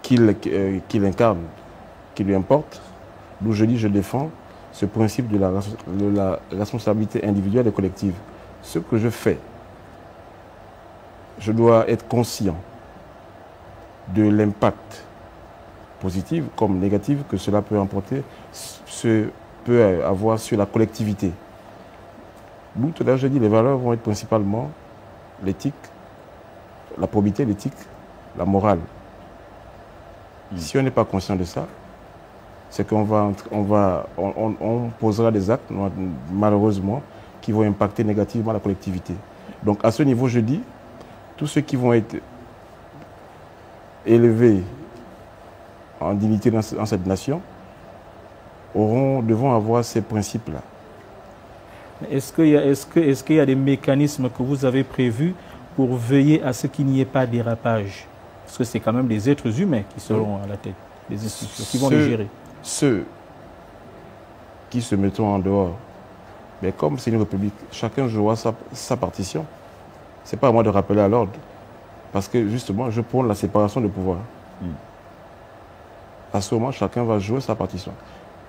qu'il incarne, qui lui importe, d'où je dis je défends ce principe de la responsabilité individuelle et collective. Ce que je fais, je dois être conscient de l'impact positif comme négatif que cela peut peut avoir sur la collectivité. D'où tout à l'heure, je dis les valeurs vont être principalement l'éthique, la probité, l'éthique, la morale. Si on n'est pas conscient de ça, c'est qu'on on posera des actes, malheureusement, qui vont impacter négativement la collectivité. Donc à ce niveau, je dis, tous ceux qui vont être élevés en dignité dans cette nation devront avoir ces principes-là. Est-ce qu'il y a des mécanismes que vous avez prévus pour veiller à ce qu'il n'y ait pas de dérapage? Parce que c'est quand même des êtres humains qui seront à la tête des institutions, qui vont les gérer. Ceux qui se mettront en dehors, mais comme c'est une république, chacun jouera sa partition. Ce n'est pas à moi de rappeler à l'ordre. Parce que justement, je prône la séparation de pouvoir. À ce moment, chacun va jouer sa partition.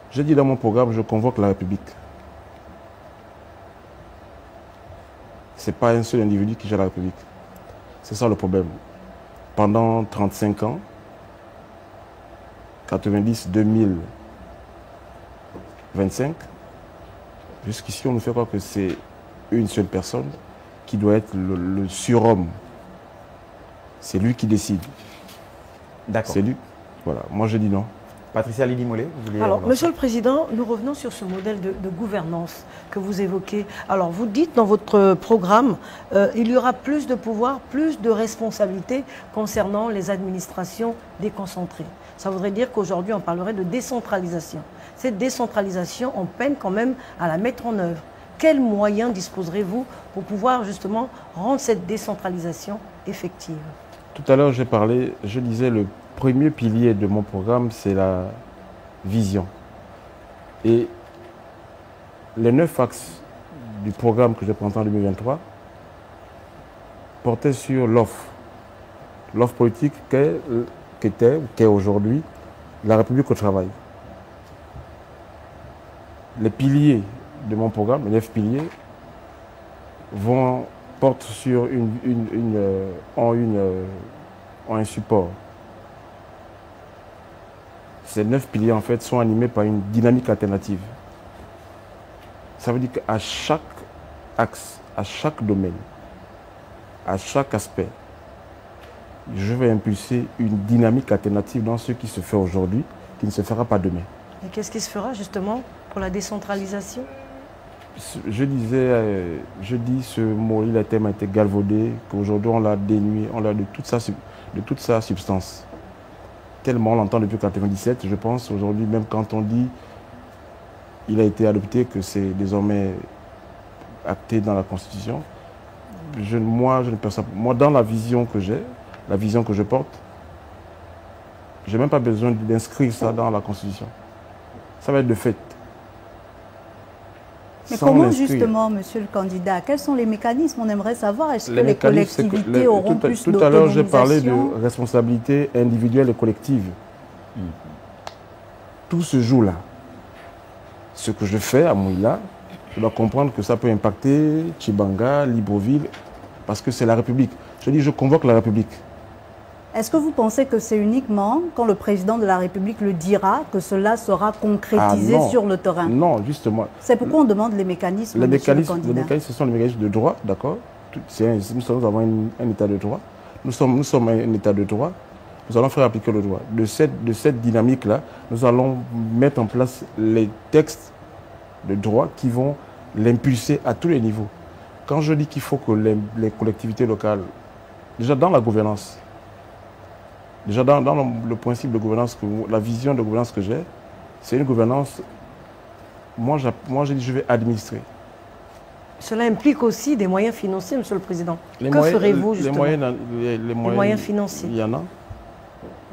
J'ai dit dans mon programme, je convoque la République. Ce n'est pas un seul individu qui gère la République. C'est ça le problème. Pendant 35 ans, 90, 2000, 25, jusqu'ici, on nous fait croire que c'est une seule personne qui doit être le surhomme. C'est lui qui décide. D'accord. C'est lui. Voilà. Moi, je dis non. Patricia Lily-Mollet, vous voulez... Alors, Monsieur le Président, nous revenons sur ce modèle de gouvernance que vous évoquez. Alors, vous dites dans votre programme, il y aura plus de pouvoir, plus de responsabilités concernant les administrations déconcentrées. Ça voudrait dire qu'aujourd'hui, on parlerait de décentralisation. Cette décentralisation, on peine quand même à la mettre en œuvre. Quels moyens disposerez-vous pour pouvoir justement rendre cette décentralisation effective? Tout à l'heure, je disais le premier pilier de mon programme, c'est la vision. Et les 9 axes du programme que je présenté en 2023 portaient sur l'offre. L'offre politique qu'est aujourd'hui la République au travail. Les piliers de mon programme, les 9 piliers, portent sur un support. Ces 9 piliers, en fait, sont animés par une dynamique alternative. Ça veut dire qu'à chaque axe, à chaque domaine, à chaque aspect, je vais impulser une dynamique alternative dans ce qui se fait aujourd'hui, qui ne se fera pas demain. Et qu'est-ce qui se fera justement pour la décentralisation? Je dis ce mot, il a tellement été galvaudé qu'aujourd'hui on l'a dénué, on l'a de toute sa substance. Tellement on l'entend depuis 1997, je pense aujourd'hui, même quand on dit il a été adopté, que c'est désormais acté dans la Constitution. Moi, dans la vision que j'ai, la vision que je porte, je n'ai même pas besoin d'inscrire ça dans la Constitution. Ça va être de fait. Mais comment justement, monsieur le candidat, quels sont les mécanismes? On aimerait savoir, est-ce que les collectivités auront plus d'autonomisation? Tout à l'heure, j'ai parlé de responsabilité individuelle et collective. Tout se joue là. Ce que je fais à Mouila, je dois comprendre que ça peut impacter Tchibanga, Libreville, parce que c'est la République. Je dis, je convoque la République. Est-ce que vous pensez que c'est uniquement quand le président de la République le dira que cela sera concrétisé sur le terrain? Non, justement. C'est pourquoi on demande les mécanismes, les mécanismes, ce sont les mécanismes de droit, d'accord? Nous avons un état de droit. Nous sommes un état de droit. Nous allons faire appliquer le droit. De cette dynamique-là, nous allons mettre en place les textes de droit qui vont l'impulser à tous les niveaux. Quand je dis qu'il faut que les collectivités locales, déjà dans la gouvernance, déjà dans le principe de gouvernance, la vision de gouvernance que j'ai, c'est une gouvernance, moi je dis je vais administrer. Cela implique aussi des moyens financiers, Monsieur le Président. Que ferez-vous justement? Les moyens financiers. Il y en a.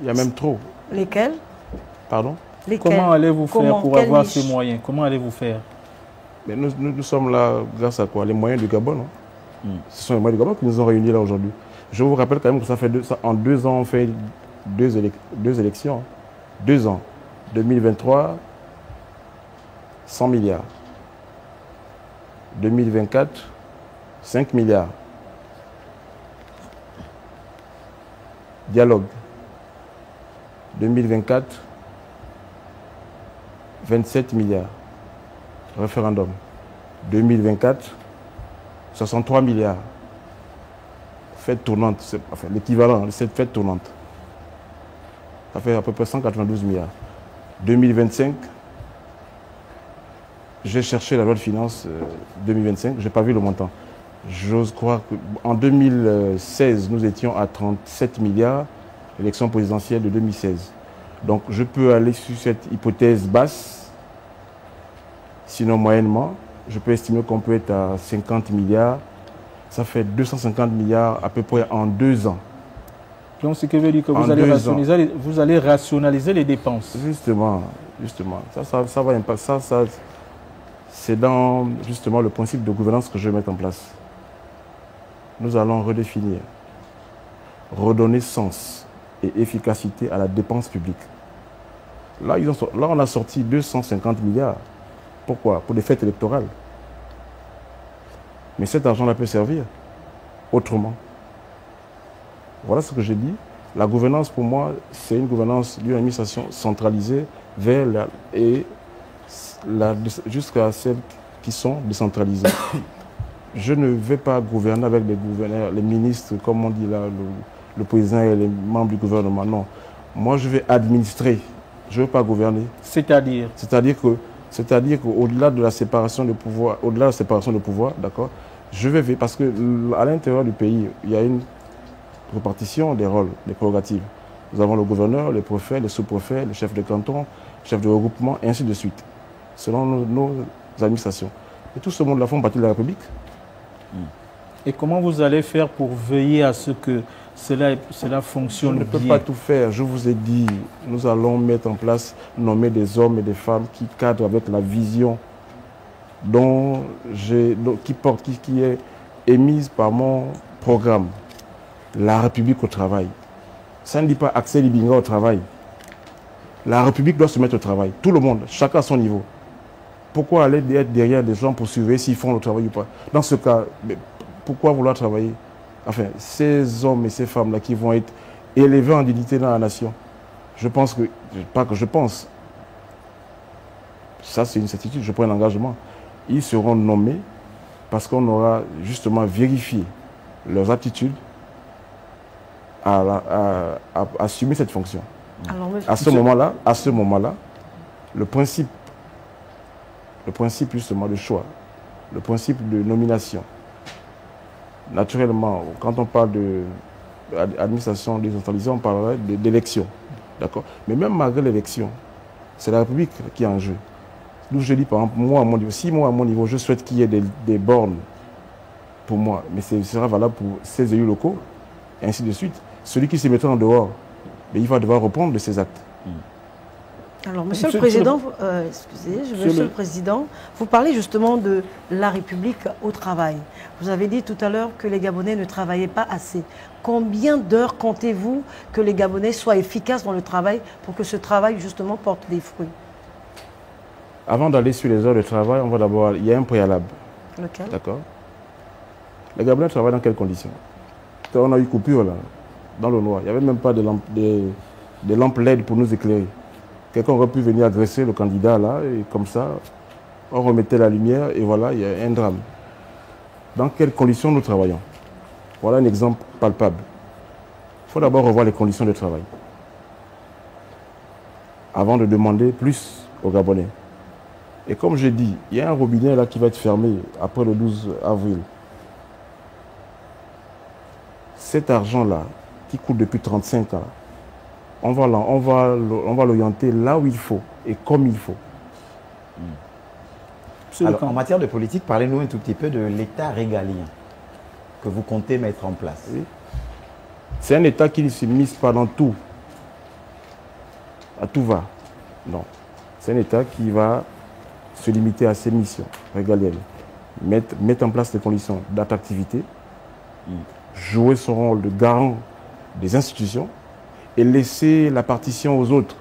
Il y a même trop. Lesquels? Pardon? Lesquels? Comment allez-vous faire pour avoir ces moyens? Comment allez-vous faire? Mais nous sommes là grâce à quoi? Les moyens du Gabon. Ce sont les moyens du Gabon qui nous ont réunis là aujourd'hui. Je vous rappelle quand même que ça fait en 2 ans, on fait deux élections. 2 ans. 2023, 100 milliards. 2024, 5 milliards. Dialogue. 2024, 27 milliards. Référendum. 2024, 63 milliards. Fête tournante, enfin, l'équivalent de cette fête tournante. Ça fait à peu près 192 milliards. 2025, j'ai cherché la loi de finances 2025, je n'ai pas vu le montant. J'ose croire qu'en 2016, nous étions à 37 milliards, l'élection présidentielle de 2016. Donc je peux aller sur cette hypothèse basse, sinon moyennement, je peux estimer qu'on peut être à 50 milliards. Ça fait 250 milliards à peu près en 2 ans. Donc ce qui veut dire que vous allez rationaliser les dépenses. Justement. Ça va impacter. C'est dans justement le principe de gouvernance que je vais mettre en place. Nous allons redéfinir, redonner sens et efficacité à la dépense publique. Là, on a sorti 250 milliards. Pourquoi? Pour des fêtes électorales. Mais cet argent-là peut servir autrement. Voilà ce que j'ai dit. La gouvernance, pour moi, c'est une gouvernance d'une administration centralisée vers jusqu'à celles qui sont décentralisées. Je ne vais pas gouverner avec les gouverneurs, les ministres, comme on dit là, le président et les membres du gouvernement. Non. Moi, je vais administrer. Je ne veux pas gouverner. C'est-à-dire qu'au-delà de la séparation de pouvoir, d'accord, je vais, parce qu'à l'intérieur du pays, il y a une répartition des rôles, des prérogatives. Nous avons le gouverneur, les préfets, les sous-préfets, les chefs de canton, les chefs de regroupement, et ainsi de suite, selon nos administrations. Et tout ce monde-là font partie de la République. Et comment vous allez faire pour veiller à ce que cela fonctionne bien? Je ne peux pas tout faire. Je vous ai dit, nous allons mettre en place, nommer des hommes et des femmes qui cadrent avec la vision qui est émise par mon programme. La République au travail. Ça ne dit pas Axel Ibinga au travail. La République doit se mettre au travail. Tout le monde, chacun à son niveau. Pourquoi aller être derrière des gens pour surveiller s'ils font le travail ou pas? Dans ce cas, pourquoi vouloir travailler? Enfin, ces hommes et ces femmes-là qui vont être élevés en dignité dans la nation, je pense que, pas que je pense, ça c'est une certitude, je prends un engagement. Ils seront nommés parce qu'on aura justement vérifié leurs aptitudes à assumer cette fonction. Alors, à ce moment-là, le principe justement de choix, le principe de nomination, naturellement, quand on parle d'administration décentralisée, on parlerait d'élection. D'accord? Mais même malgré l'élection, c'est la République qui est en jeu. D'où je dis, par exemple, moi, à mon niveau, si moi, à mon niveau, je souhaite qu'il y ait des bornes pour moi, mais ce sera valable pour ces élus locaux, et ainsi de suite. Celui qui se mettra en dehors, mais il va devoir reprendre de ses actes. Alors, Monsieur le Président, Monsieur le Président, vous parlez justement de la République au travail. Vous avez dit tout à l'heure que les Gabonais ne travaillaient pas assez. Combien d'heures comptez-vous que les Gabonais soient efficaces dans le travail pour que ce travail, justement, porte des fruits? Avant d'aller sur les heures de travail, on va d'abord... Il y a un préalable. Lequel? D'accord. Les Gabonais travaillent dans quelles conditions? Quand on a eu coupure, là, dans le noir, il n'y avait même pas de lampes LED pour nous éclairer. Quelqu'un aurait pu venir agresser le candidat là, et comme ça, on remettait la lumière et voilà, il y a un drame. Dans quelles conditions nous travaillons? Voilà un exemple palpable. Il faut d'abord revoir les conditions de travail avant de demander plus aux Gabonais. Et comme je dis, il y a un robinet là qui va être fermé après le 12 avril. Cet argent-là, qui coûte depuis 35 ans, on va l'orienter là où il faut et comme il faut. Alors, en matière de politique, parlez-nous un tout petit peu de l'État régalien que vous comptez mettre en place. Oui. C'est un État qui ne se mise pas dans tout. À tout va. Non. C'est un État qui va se limiter à ses missions régaliennes. Mettre en place des conditions d'attractivité. jouer son rôle de garant des institutions et laisser la partition aux autres.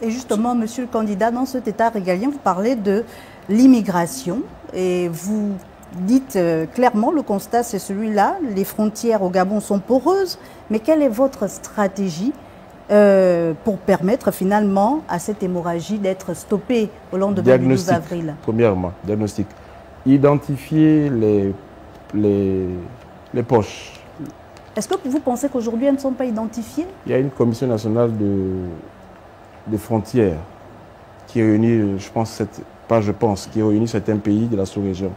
Et justement, monsieur le candidat, dans cet État régalien, vous parlez de l'immigration et vous dites clairement, le constat c'est celui-là, les frontières au Gabon sont poreuses, mais quelle est votre stratégie pour permettre finalement à cette hémorragie d'être stoppée au lendemain du 12 avril? Premièrement, diagnostic. Identifier les poches. Est-ce que vous pensez qu'aujourd'hui elles ne sont pas identifiées? Il y a une commission nationale des frontières qui réunit, qui réunit certains pays de la sous-région.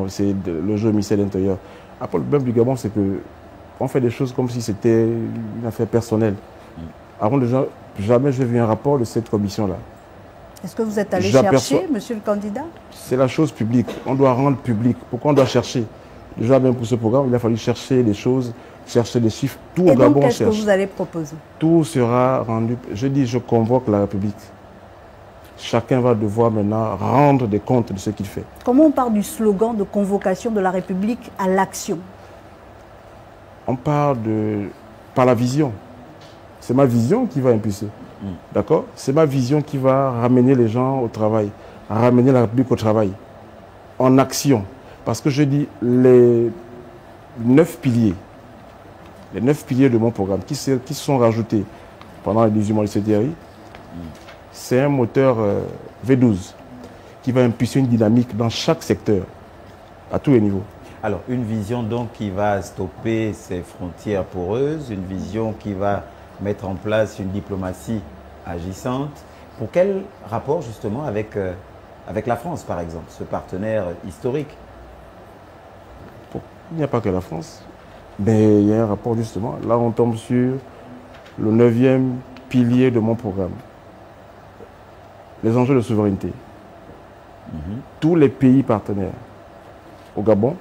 C'est le jeu au ministère de l'Intérieur. Après, le problème du Gabon, c'est qu'on fait des choses comme si c'était une affaire personnelle. Avant déjà, jamais je n'ai vu un rapport de cette commission-là. Est-ce que vous êtes allé chercher, monsieur le candidat? C'est la chose publique. On doit rendre public. Pourquoi on doit chercher? Déjà, même pour ce programme, il a fallu chercher des choses, chercher des chiffres. Tout au Gabon cherche. Qu'est-ce que vous allez proposer? Tout sera rendu. Je convoque la République. Chacun va devoir maintenant rendre des comptes de ce qu'il fait. Comment on part du slogan de convocation de la République à l'action? On part par la vision. C'est ma vision qui va impulser. D'accord? C'est ma vision qui va ramener les gens au travail, ramener la République au travail, en action. Parce que je dis, les 9 piliers de mon programme qui sont rajoutés pendant les 18 mois de CTRI, c'est un moteur V12 qui va impulser une dynamique dans chaque secteur, à tous les niveaux. Alors, une vision donc qui va stopper ces frontières poreuses, une vision qui va mettre en place une diplomatie agissante. Pour quel rapport justement avec la France, par exemple, ce partenaire historique? Il n'y a pas que la France, mais il y a un rapport justement. Là, on tombe sur le 9e pilier de mon programme. Les enjeux de souveraineté. Tous les pays partenaires au Gabon,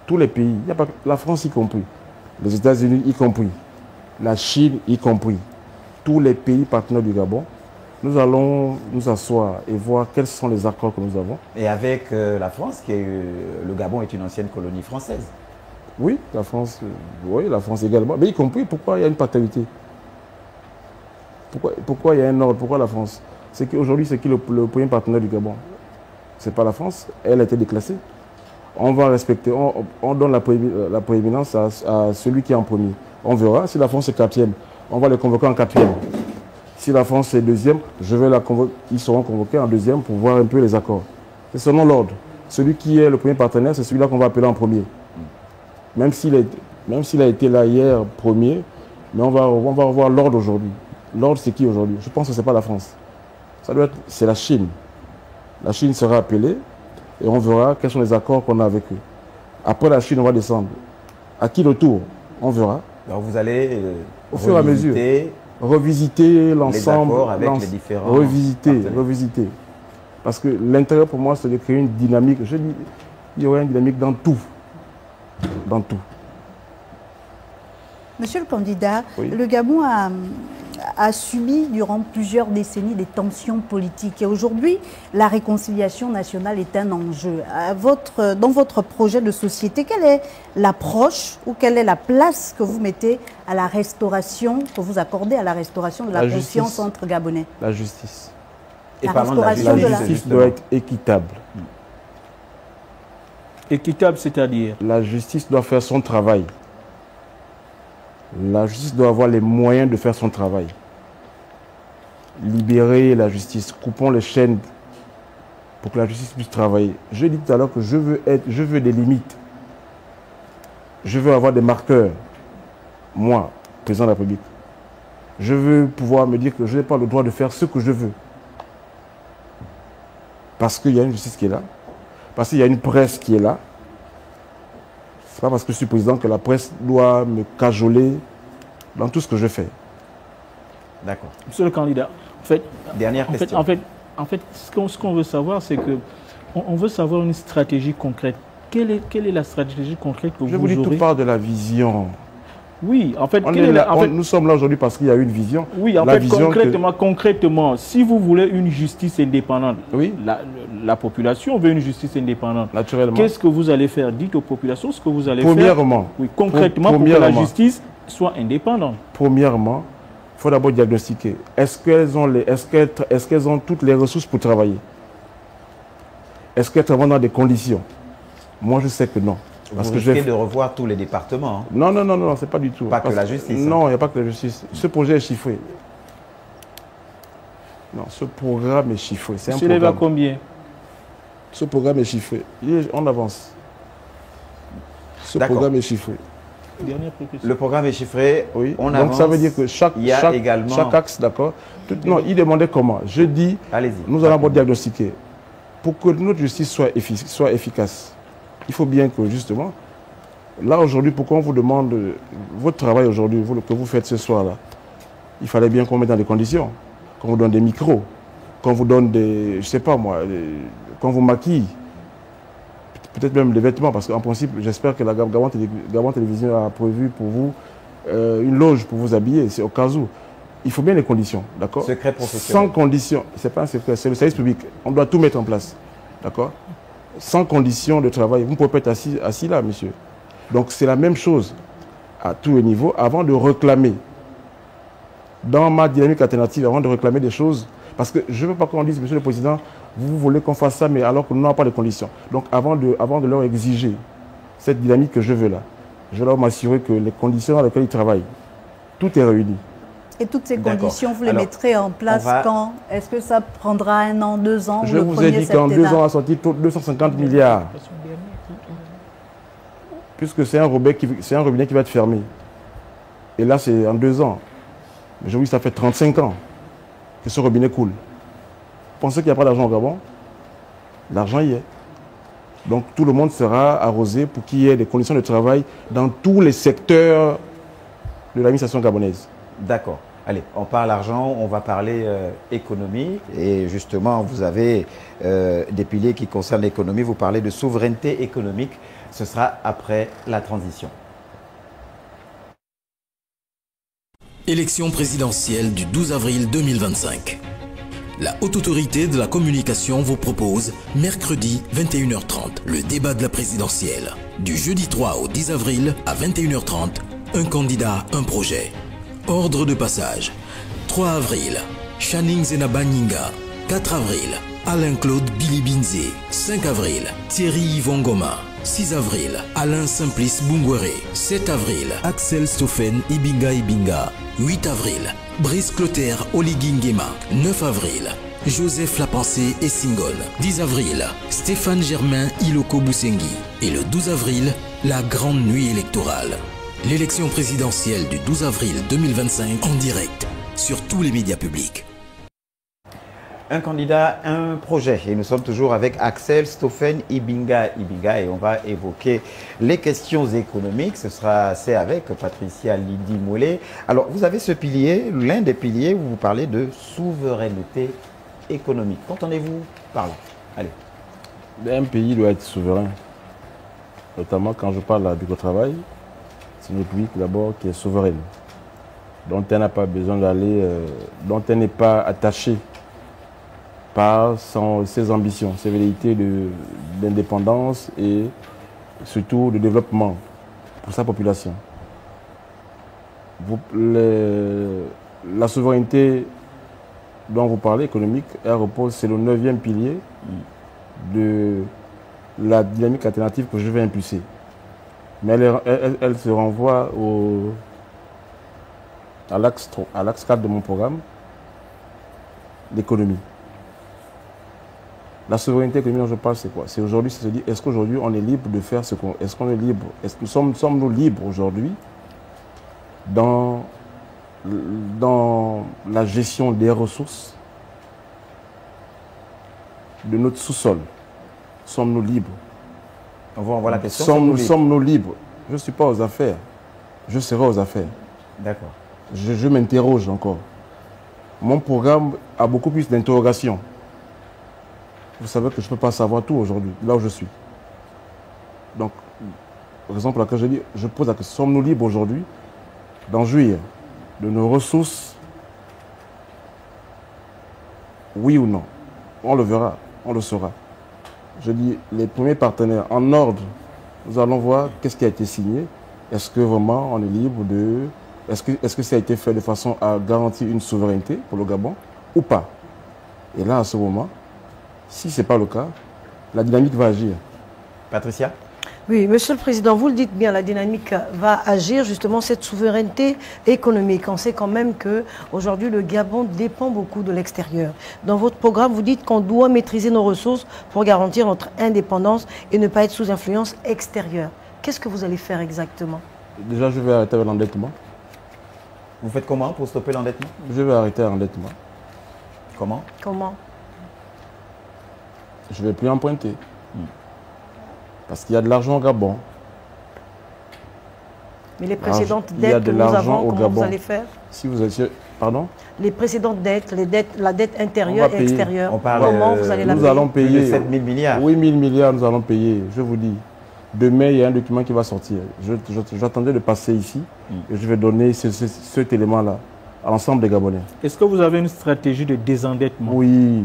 tous les pays, il n'y a pas la France y compris, les États-Unis y compris, la Chine y compris, tous les pays partenaires du Gabon, nous allons nous asseoir et voir quels sont les accords que nous avons. Et avec la France, le Gabon est une ancienne colonie française. Oui, la France également, mais y compris, pourquoi il y a une paternité? Pourquoi il y a un ordre? Pourquoi la France? C'est qu'aujourd'hui, c'est qui le premier partenaire du Gabon? Ce n'est pas la France, elle a été déclassée. On va respecter, on donne la prééminence à celui qui est en premier. On verra, si la France est 4e, on va les convoquer en 4e. Si la France est 2e, ils seront convoqués en 2e pour voir un peu les accords. C'est selon l'ordre. Celui qui est le premier partenaire, c'est celui-là qu'on va appeler en premier. Même s'il a été là hier premier, mais on va revoir l'ordre aujourd'hui. L'ordre, c'est qui aujourd'hui? Je pense que ce n'est pas la France. C'est la Chine. La Chine sera appelée et on verra quels sont les accords qu'on a avec eux. Après la Chine, on va descendre. À qui le tour? On verra. Alors vous allez au fur et à mesure revisiter l'ensemble, revisiter. Parce que l'intérêt pour moi, c'est de créer une dynamique. Je dis, il y aurait une dynamique dans tout. Dans tout. Monsieur le candidat, oui. Le Gabon a subi durant plusieurs décennies des tensions politiques. Et aujourd'hui, la réconciliation nationale est un enjeu. Dans votre projet de société, quelle est l'approche ou quelle est la place que vous mettez à la restauration, que vous accordez à la restauration de la confiance entre Gabonais? La justice. Et la justice doit être équitable. Équitable, c'est-à-dire? La justice doit faire son travail. La justice doit avoir les moyens de faire son travail. Libérer la justice, coupons les chaînes pour que la justice puisse travailler. Je dis tout à l'heure que je veux des limites. Je veux avoir des marqueurs. Moi, président de la République, je veux pouvoir me dire que je n'ai pas le droit de faire ce que je veux. Parce qu'il y a une justice qui est là. Parce qu'il y a une presse qui est là. Ce n'est pas parce que je suis président que la presse doit me cajoler dans tout ce que je fais. D'accord. Monsieur le candidat, en fait, dernière question. En fait, ce qu'on veut savoir, c'est que on veut savoir une stratégie concrète. Quelle est la stratégie concrète que vous aurez? Je vous dis, tout part de la vision. Oui, en fait, nous sommes là aujourd'hui parce qu'il y a une vision. Oui, en fait, concrètement, si vous voulez une justice indépendante, oui, la population veut une justice indépendante. Naturellement. Qu'est-ce que vous allez faire? Dites aux populations ce que vous allez premièrement, faire. Oui, concrètement, pour que la justice soit indépendante. Premièrement, il faut d'abord diagnostiquer. Est-ce qu'elles ont toutes les ressources pour travailler? Est-ce qu'elles travaillent dans des conditions? Moi, je sais que non. Parce que je vais de revoir tous les départements. Hein. Non, c'est pas du tout. Pas que la justice. Non, il n'y a pas que la justice. Ce projet est chiffré. Non, ce programme est chiffré. C'est un programme. S'élève à combien? Ce programme est chiffré. On avance. Ce programme est chiffré. Le programme est chiffré. Oui. On Donc avance. ça veut dire que chaque axe, d'accord. Non, il demandait comment. Je dis, nous allons diagnostiquer. Pour que notre justice soit efficace, il faut bien que, justement, là aujourd'hui, pourquoi on vous demande votre travail aujourd'hui, que vous faites ce soir-là, il fallait bien qu'on mette dans des conditions, qu'on vous donne des micros, qu'on vous donne des, je sais pas moi, qu'on vous maquille, peut-être même des vêtements, parce qu'en principe, j'espère que la Gabon Télévision a prévu pour vous une loge pour vous habiller, c'est au cas où. Il faut bien les conditions, d'accord? Secret professionnel. Sans conditions, c'est pas un secret, c'est le service public. On doit tout mettre en place, d'accord? Sans conditions de travail, vous ne pouvez pas être assis là, monsieur. Donc c'est la même chose à tous les niveaux, avant de réclamer, dans ma dynamique alternative, avant de réclamer des choses, parce que je ne veux pas qu'on dise, monsieur le président, vous voulez qu'on fasse ça, mais alors que nous n'avons pas de conditions. Donc avant de leur exiger cette dynamique que je veux là, je dois m'assurer que les conditions dans lesquelles ils travaillent, tout est réuni. Et toutes ces conditions, vous les mettrez en place quand? Est-ce que ça prendra 1 an, 2 ans? Je vous ai dit qu'en 2 ans, on a sorti 250 milliards. Puisque c'est un robinet qui va être fermé. Et là, c'est en 2 ans. Mais je vous dis, ça fait 35 ans que ce robinet coule. Vous pensez qu'il n'y a pas d'argent au Gabon? L'argent y est. Donc tout le monde sera arrosé pour qu'il y ait des conditions de travail dans tous les secteurs de l'administration gabonaise. D'accord. Allez, on parle argent, on va parler économie. Et justement, vous avez des piliers qui concernent l'économie. Vous parlez de souveraineté économique. Ce sera après la transition. Élection présidentielle du 12 avril 2025. La Haute Autorité de la Communication vous propose, mercredi 21h30, le débat de la présidentielle. Du jeudi 3 au 10 avril à 21h30, un candidat, un projet. Ordre de passage. 3 avril, Channing Zenaba Nyinga. 4 avril, Alain-Claude Bilibinze. 5 avril, Thierry Yvon Goma. 6 avril, Alain Simplice Bungwere. 7 avril, Axel Stoffen Ibinga. 8 avril, Brice Clotaire Oligingema. 9 avril, Joseph Lapensée Essingol. 10 avril, Stéphane Germain Iloko Boussengi. Et le 12 avril, la grande nuit électorale. L'élection présidentielle du 12 avril 2025 en direct sur tous les médias publics. Un candidat, un projet. Et nous sommes toujours avec Axel Stoffen Ibinga et on va évoquer les questions économiques. C'est avec Patricia Lydie Mollet. Alors, vous avez ce pilier, l'un des piliers où vous parlez de souveraineté économique. Qu'entendez-vous par là? Allez. Un pays doit être souverain. Notamment quand je parle du travail. C'est une république d'abord qui est souveraine, dont elle n'a pas besoin d'aller, dont elle n'est pas attachée par ses ambitions, ses velléités d'indépendance et surtout de développement pour sa population. La souveraineté dont vous parlez, économique, elle repose, c'est le 9e pilier de la dynamique alternative que je vais impulser. Mais elle se renvoie à l'axe 4 de mon programme, l'économie. La souveraineté économique dont je parle, c'est quoi? C'est aujourd'hui, c'est se dire, est-ce qu'aujourd'hui on est libre de faire ce qu'on... Est-ce qu'on est libre? Est-ce que sommes-nous libres aujourd'hui dans la gestion des ressources de notre sous-sol? Sommes-nous libres? On va voir la question. Sommes-nous libres? Je ne suis pas aux affaires. Je serai aux affaires. D'accord. Je m'interroge encore. Mon programme a beaucoup plus d'interrogations. Vous savez que je ne peux pas savoir tout aujourd'hui, là où je suis. Donc, par exemple, quand je pose la question, sommes-nous libres aujourd'hui d'en jouir de nos ressources, oui ou non? On le verra, on le saura. Je dis, les premiers partenaires, en ordre, nous allons voir qu'est-ce qui a été signé. Est-ce que vraiment on est libre de... Est-ce que ça a été fait de façon à garantir une souveraineté pour le Gabon ou pas? Et là, à ce moment, si ce n'est pas le cas, la dynamique va agir. Patricia? Oui, Monsieur le Président, vous le dites bien, la dynamique va agir, justement, cette souveraineté économique. On sait quand même qu'aujourd'hui, le Gabon dépend beaucoup de l'extérieur. Dans votre programme, vous dites qu'on doit maîtriser nos ressources pour garantir notre indépendance et ne pas être sous influence extérieure. Qu'est-ce que vous allez faire exactement? Déjà, je vais arrêter l'endettement. Vous faites comment pour stopper l'endettement? Je vais arrêter l'endettement. Comment? Comment? Je ne vais plus emprunter. Parce qu'il y a de l'argent au Gabon. Mais les précédentes Il y a dettes de que nous l'argent avons, au comment Gabon. vous allez faire? Si vous êtes... Pardon? Les précédentes dettes, la dette intérieure On va et payer. extérieure, On parle, comment vous allez la Nous payer? allons Plus de payer 7 000 milliards. 8 000 milliards, nous allons payer. Je vous dis, demain, il y a un document qui va sortir. J'attendais de passer ici et je vais donner cet élément-là à l'ensemble des Gabonais. Est-ce que vous avez une stratégie de désendettement? Oui,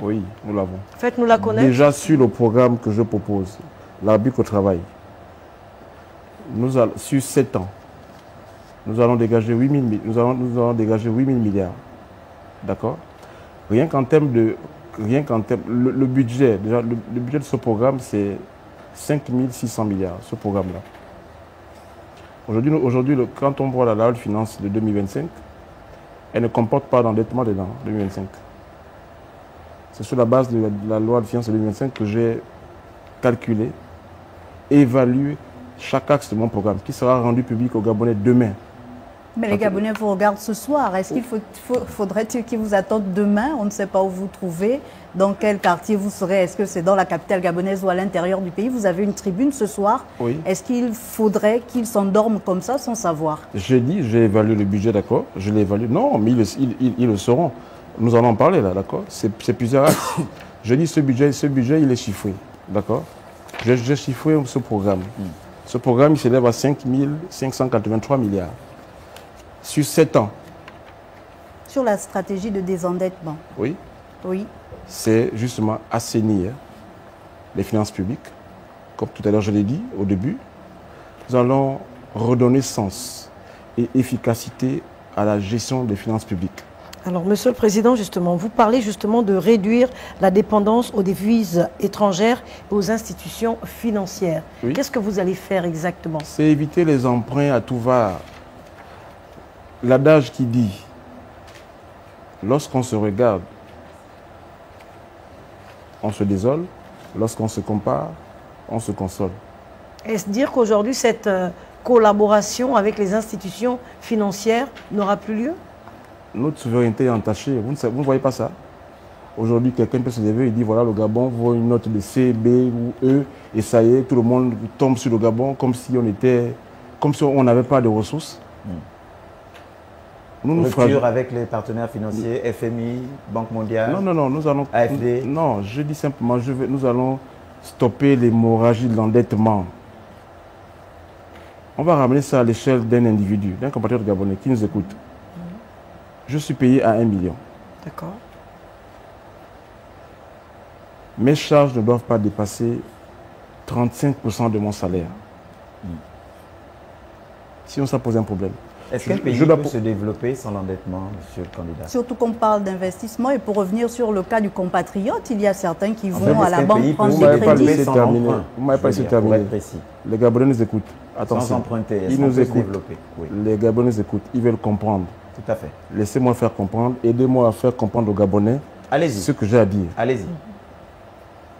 oui, nous l'avons. Faites-nous la connaître. Déjà sur le programme que je propose, l'arbitre au travail, sur 7 ans, nous allons dégager 8 000, nous allons dégager 8 000 milliards. D'accord? Rien qu'en termes de... Le budget, déjà, le budget de ce programme, c'est 5 600 milliards, ce programme-là. Aujourd'hui, quand on voit la loi de finances de 2025, elle ne comporte pas d'endettement dedans, 2025. C'est sur la base de la loi de finances de 2025 que j'ai calculé, évalué chaque axe de mon programme, qui sera rendu public aux Gabonais demain. Mais les Gabonais vous regardent ce soir. Est-ce qu'il faudrait-il qu'ils vous attendent demain? On ne sait pas où vous trouvez. Dans quel quartier vous serez? Est-ce que c'est dans la capitale gabonaise ou à l'intérieur du pays? Vous avez une tribune ce soir. Oui. Est-ce qu'il faudrait qu'ils s'endorment comme ça sans savoir? J'ai dit, j'ai évalué le budget, d'accord? Je l'ai évalué. Non, mais ils le sauront. Nous allons en parler là, d'accord? C'est plusieurs axes. Je dis, ce budget, il est chiffré, d'accord? J'ai chiffré ce programme. Ce programme, il s'élève à 5 583 milliards. Sur 7 ans. Sur la stratégie de désendettement. Oui. Oui. C'est justement assainir les finances publiques. Comme tout à l'heure je l'ai dit au début, nous allons redonner sens et efficacité à la gestion des finances publiques. Alors, Monsieur le Président, justement, vous parlez justement de réduire la dépendance aux devises étrangères et aux institutions financières. Oui. Qu'est-ce que vous allez faire exactement? C'est éviter les emprunts à tout va. L'adage qui dit, lorsqu'on se regarde, on se désole, lorsqu'on se compare, on se console. Est-ce dire qu'aujourd'hui, cette collaboration avec les institutions financières n'aura plus lieu? Notre souveraineté est entachée. Vous ne voyez pas ça? Aujourd'hui, quelqu'un peut se lever et dire, voilà, le Gabon vaut une note de C, B ou E, et ça y est, tout le monde tombe sur le Gabon comme si on n'avait pas de ressources. Rupture avec les partenaires financiers, FMI, Banque mondiale, non, nous allons... AFD. Non, je dis simplement, nous allons stopper l'hémorragie de l'endettement. On va ramener ça à l'échelle d'un individu, d'un compatriote gabonais qui nous écoute. Je suis payé à 1 million. D'accord. Mes charges ne doivent pas dépasser 35% de mon salaire. Sinon, ça pose un problème. Est-ce qu'un pays peut se développer sans l'endettement, monsieur le candidat? Surtout qu'on parle d'investissement. Et pour revenir sur le cas du compatriote, il y a certains qui vont à la banque prendre des crédits. Vous m'avez pas laissé terminer. Les Gabonais nous écoutent. Attention. Sans emprunter, ils nous écoutent. Développer. Oui. Les Gabonais nous écoutent. Ils veulent comprendre. Tout à fait. Laissez-moi faire comprendre. Aidez-moi à faire comprendre aux Gabonais ce que j'ai à dire. Allez-y.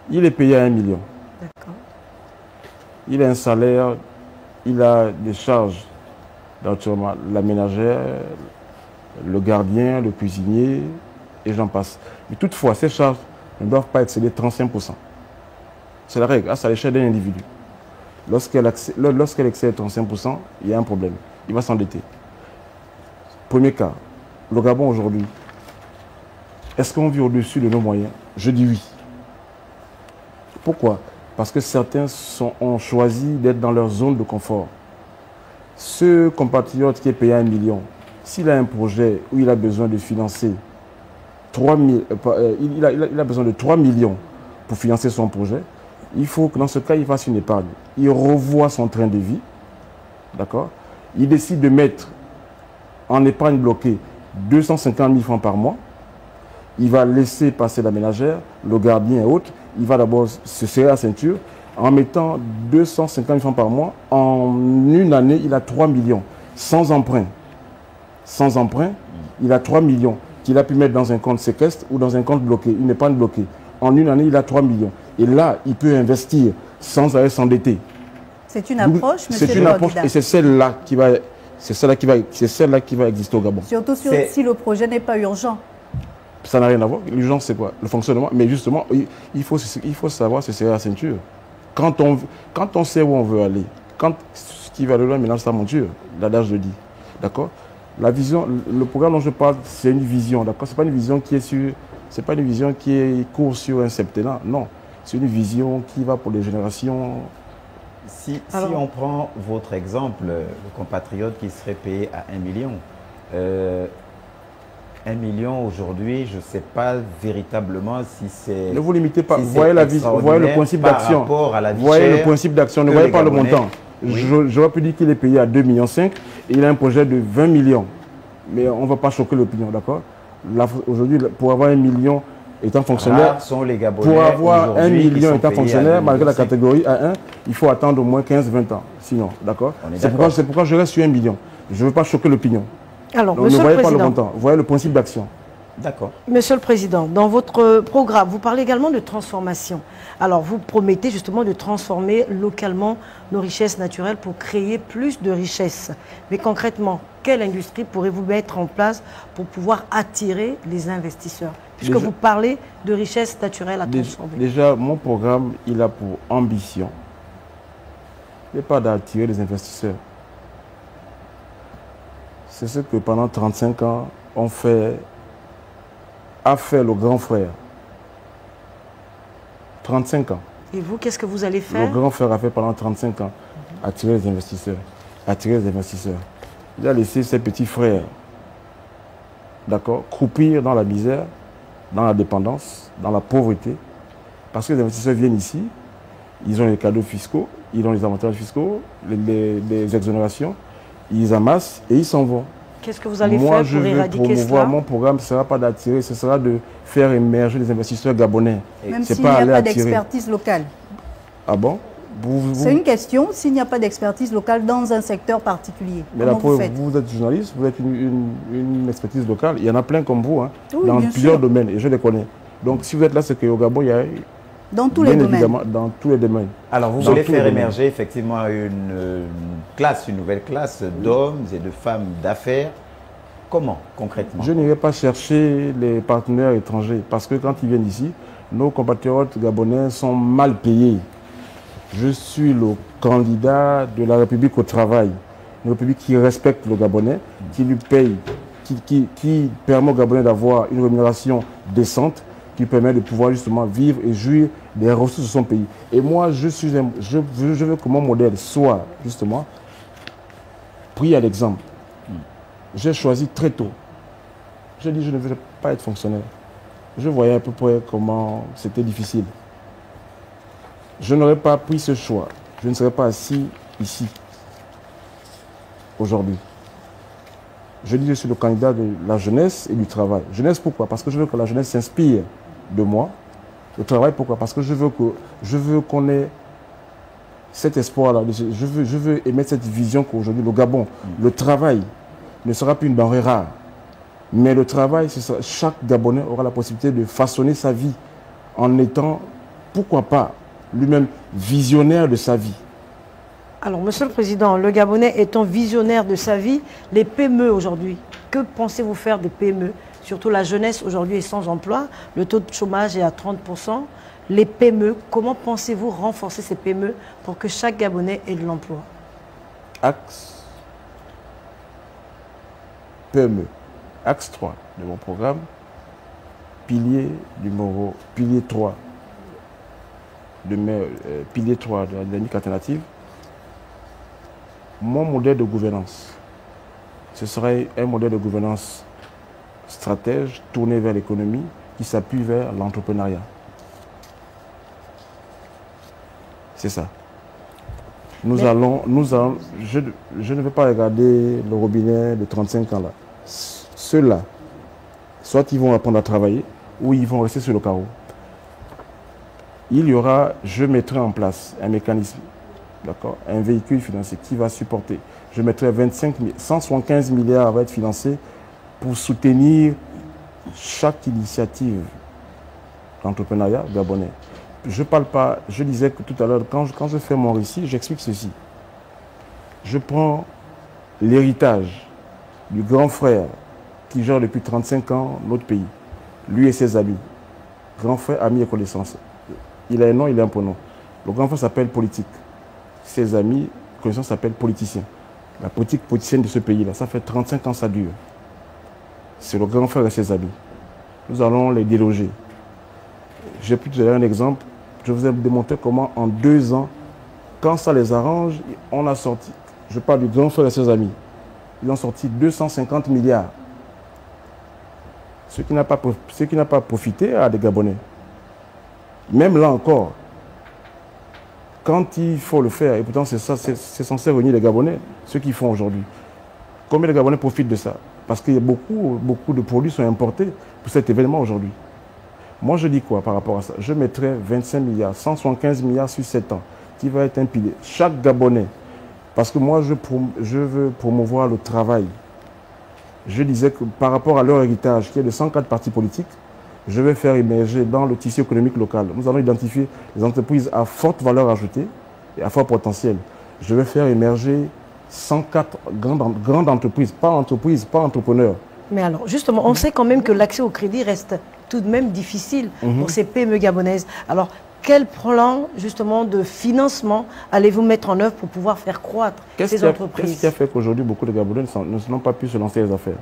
Il est payé à 1 million. D'accord. Il a un salaire, il a des charges. Naturellement, la ménagère, le gardien, le cuisinier, et j'en passe. Mais toutefois, ces charges ne doivent pas excéder 35%. C'est la règle, c'est à l'échelle d'un individu. Lorsqu'elle excède 35%, il y a un problème. Il va s'endetter. Premier cas, le Gabon aujourd'hui, est-ce qu'on vit au-dessus de nos moyens? Je dis oui. Pourquoi? Parce que certains ont choisi d'être dans leur zone de confort. Ce compatriote qui est payé 1 million, s'il a un projet où il a besoin de financer 3 000, il a besoin de 3 millions pour financer son projet, il faut que dans ce cas, il fasse une épargne. Il revoit son train de vie, d'accord? Il décide de mettre en épargne bloquée 250 000 francs par mois. Il va laisser passer la ménagère, le gardien et autres. Il va d'abord se serrer la ceinture. En mettant 250 000 francs par mois, en une année, il a 3 millions. Sans emprunt. Sans emprunt, il a 3 millions qu'il a pu mettre dans un compte séquestre ou dans un compte bloqué, une épargne bloquée. En une année, il a 3 millions. Et là, il peut investir sans aller s'endetter. C'est une approche, monsieur C'est une approche et c'est celle-là qui va exister au Gabon. Surtout si le projet n'est pas urgent. Ça n'a rien à voir. L'urgence, c'est quoi? Le fonctionnement. Mais justement, il faut savoir se serrer la ceinture. Quand on sait où on veut aller, ce qui va de loin mélange sa monture, l'adage le dit. D'accord? La vision, le programme dont je parle, c'est une vision. D'accord? C'est pas une vision qui est sur, c'est pas une vision qui est court sur un septennat. Non. C'est une vision qui va pour les générations. Si on prend votre exemple, le compatriote qui serait payé à 1 million, 1 million aujourd'hui, je ne sais pas véritablement si c'est... Ne vous limitez pas. Vous voyez le principe d'action. Vous voyez le principe d'action. Ne voyez pas le montant. Oui. J'aurais pu dire qu'il est payé à 2,5 millions et il a un projet de 20 millions. Mais on ne va pas choquer l'opinion, d'accord? Aujourd'hui, pour avoir 1 million étant fonctionnaire, sont les Gabonais pour avoir 1 million étant fonctionnaire, malgré la catégorie A1, il faut attendre au moins 15-20 ans. Sinon, d'accord? C'est pourquoi je reste sur 1 million. Je ne veux pas choquer l'opinion. Alors, donc, ne voyez pas le montant, vous voyez le principe d'action. D'accord. Monsieur le Président, dans votre programme, vous parlez également de transformation. Alors, vous promettez justement de transformer localement nos richesses naturelles pour créer plus de richesses. Mais concrètement, quelle industrie pourrez-vous mettre en place pour pouvoir attirer les investisseurs? Puisque vous parlez de richesses naturelles à transformer. Déjà, mon programme, il a pour ambition, il n'est pas d'attirer les investisseurs. C'est ce que pendant 35 ans, a fait le grand frère. 35 ans. Et vous, qu'est-ce que vous allez faire? Le grand frère a fait pendant 35 ans. Attirer les investisseurs. Attirer les investisseurs. Il a laissé ses petits frères, d'accord, croupir dans la misère, dans la dépendance, dans la pauvreté. Parce que les investisseurs viennent ici, ils ont les cadeaux fiscaux, ils ont les avantages fiscaux, les exonérations, ils amassent et ils s'en vont. Qu'est-ce que vous allez faire pour éradiquer cela? Mon programme ne sera pas d'attirer, ce sera de faire émerger les investisseurs gabonais. Même s'il n'y a pas d'expertise locale. Ah bon? C'est une question, s'il n'y a pas d'expertise locale dans un secteur particulier. Mais vous êtes journaliste, vous êtes une expertise locale. Il y en a plein comme vous, hein, oui, dans plusieurs domaines, et je les connais. Donc si vous êtes là, c'est qu'au Gabon, il y a... Dans tous les domaines. Dans tous les domaines. Alors vous voulez faire émerger effectivement une nouvelle classe d'hommes et de femmes d'affaires. Comment concrètement? Je n'irai pas chercher les partenaires étrangers parce que quand ils viennent ici, nos compatriotes gabonais sont mal payés. Je suis le candidat de la République au travail. Une République qui respecte le Gabonais, qui lui paye, qui permet au Gabonais d'avoir une rémunération décente, qui permet de pouvoir justement vivre et jouir des ressources de son pays. Et moi, je veux que mon modèle soit justement pris à l'exemple. J'ai choisi très tôt. J'ai dit je ne veux pas être fonctionnaire. Je voyais à peu près comment c'était difficile. Je n'aurais pas pris ce choix. Je ne serais pas assis ici aujourd'hui. Je dis que je suis le candidat de la jeunesse et du travail. Jeunesse pourquoi? Parce que je veux que la jeunesse s'inspire de moi. Le travail pourquoi? Parce que je veux qu'on ait cet espoir-là. Je veux émettre cette vision qu'aujourd'hui le Gabon, le travail ne sera plus une denrée rare. Mais le travail, chaque Gabonais aura la possibilité de façonner sa vie en étant, pourquoi pas, lui-même visionnaire de sa vie. Alors, Monsieur le Président, le Gabonais étant visionnaire de sa vie, les PME aujourd'hui, que pensez-vous faire des PME? Surtout la jeunesse aujourd'hui est sans emploi, le taux de chômage est à 30%. Les PME, comment pensez-vous renforcer ces PME pour que chaque Gabonais ait de l'emploi? Axe PME, axe 3 de mon programme, pilier 3 de la dynamique alternative, Mon modèle de gouvernance, ce serait un modèle de gouvernance stratège tourné vers l'économie qui s'appuie vers l'entrepreneuriat. C'est ça. Je ne vais pas regarder le robinet de 35 ans là. Ceux-là, soit ils vont apprendre à travailler, ou ils vont rester sur le carreau. Je mettrai en place un mécanisme, d'accord, un véhicule financier qui va supporter. Je mettrai 175 milliards va être financé pour soutenir chaque initiative d'entrepreneuriat gabonais. Je parle pas, je disais que tout à l'heure, quand je fais mon récit, j'explique ceci. Je prends l'héritage du grand frère qui gère depuis 35 ans notre pays, lui et ses amis. Grand frère, amis et connaissances. Il a un nom, il a un prénom. Le grand frère s'appelle politique. Ses amis, connaissances s'appellent politiciens. La politique politicienne de ce pays-là, ça fait 35 ans, ça dure. C'est le grand frère et ses amis. Nous allons les déloger. J'ai pu te donner un exemple. Je vous ai démontré comment en 2 ans, quand ça les arrange, on a sorti, je parle du grand frère et ses amis, ils ont sorti 250 milliards. Ce qui n'a pas profité à des Gabonais. Même là encore, quand il faut le faire, et pourtant c'est censé réunir les Gabonais, ce qu'ils font aujourd'hui. Combien de Gabonais profitent de ça? Parce qu'il y a beaucoup de produits sont importés pour cet événement aujourd'hui. Moi, je dis quoi par rapport à ça? Je mettrai 25 milliards, 175 milliards sur 7 ans, qui va être un pilier. Chaque Gabonais, parce que moi, je veux promouvoir le travail. Je disais que par rapport à leur héritage, qui est de 104 partis politiques, je vais faire émerger dans le tissu économique local. Nous allons identifier les entreprises à forte valeur ajoutée et à fort potentiel. Je vais faire émerger 104 grandes entreprises, pas entrepreneurs. Mais alors, justement, on sait quand même que l'accès au crédit reste tout de même difficile pour ces PME gabonaises. Alors, quel plan, justement, de financement allez-vous mettre en œuvre pour pouvoir faire croître ces entreprises? Qu'est-ce qui a fait qu'aujourd'hui, beaucoup de Gabonais n'ont pas pu se lancer les affaires?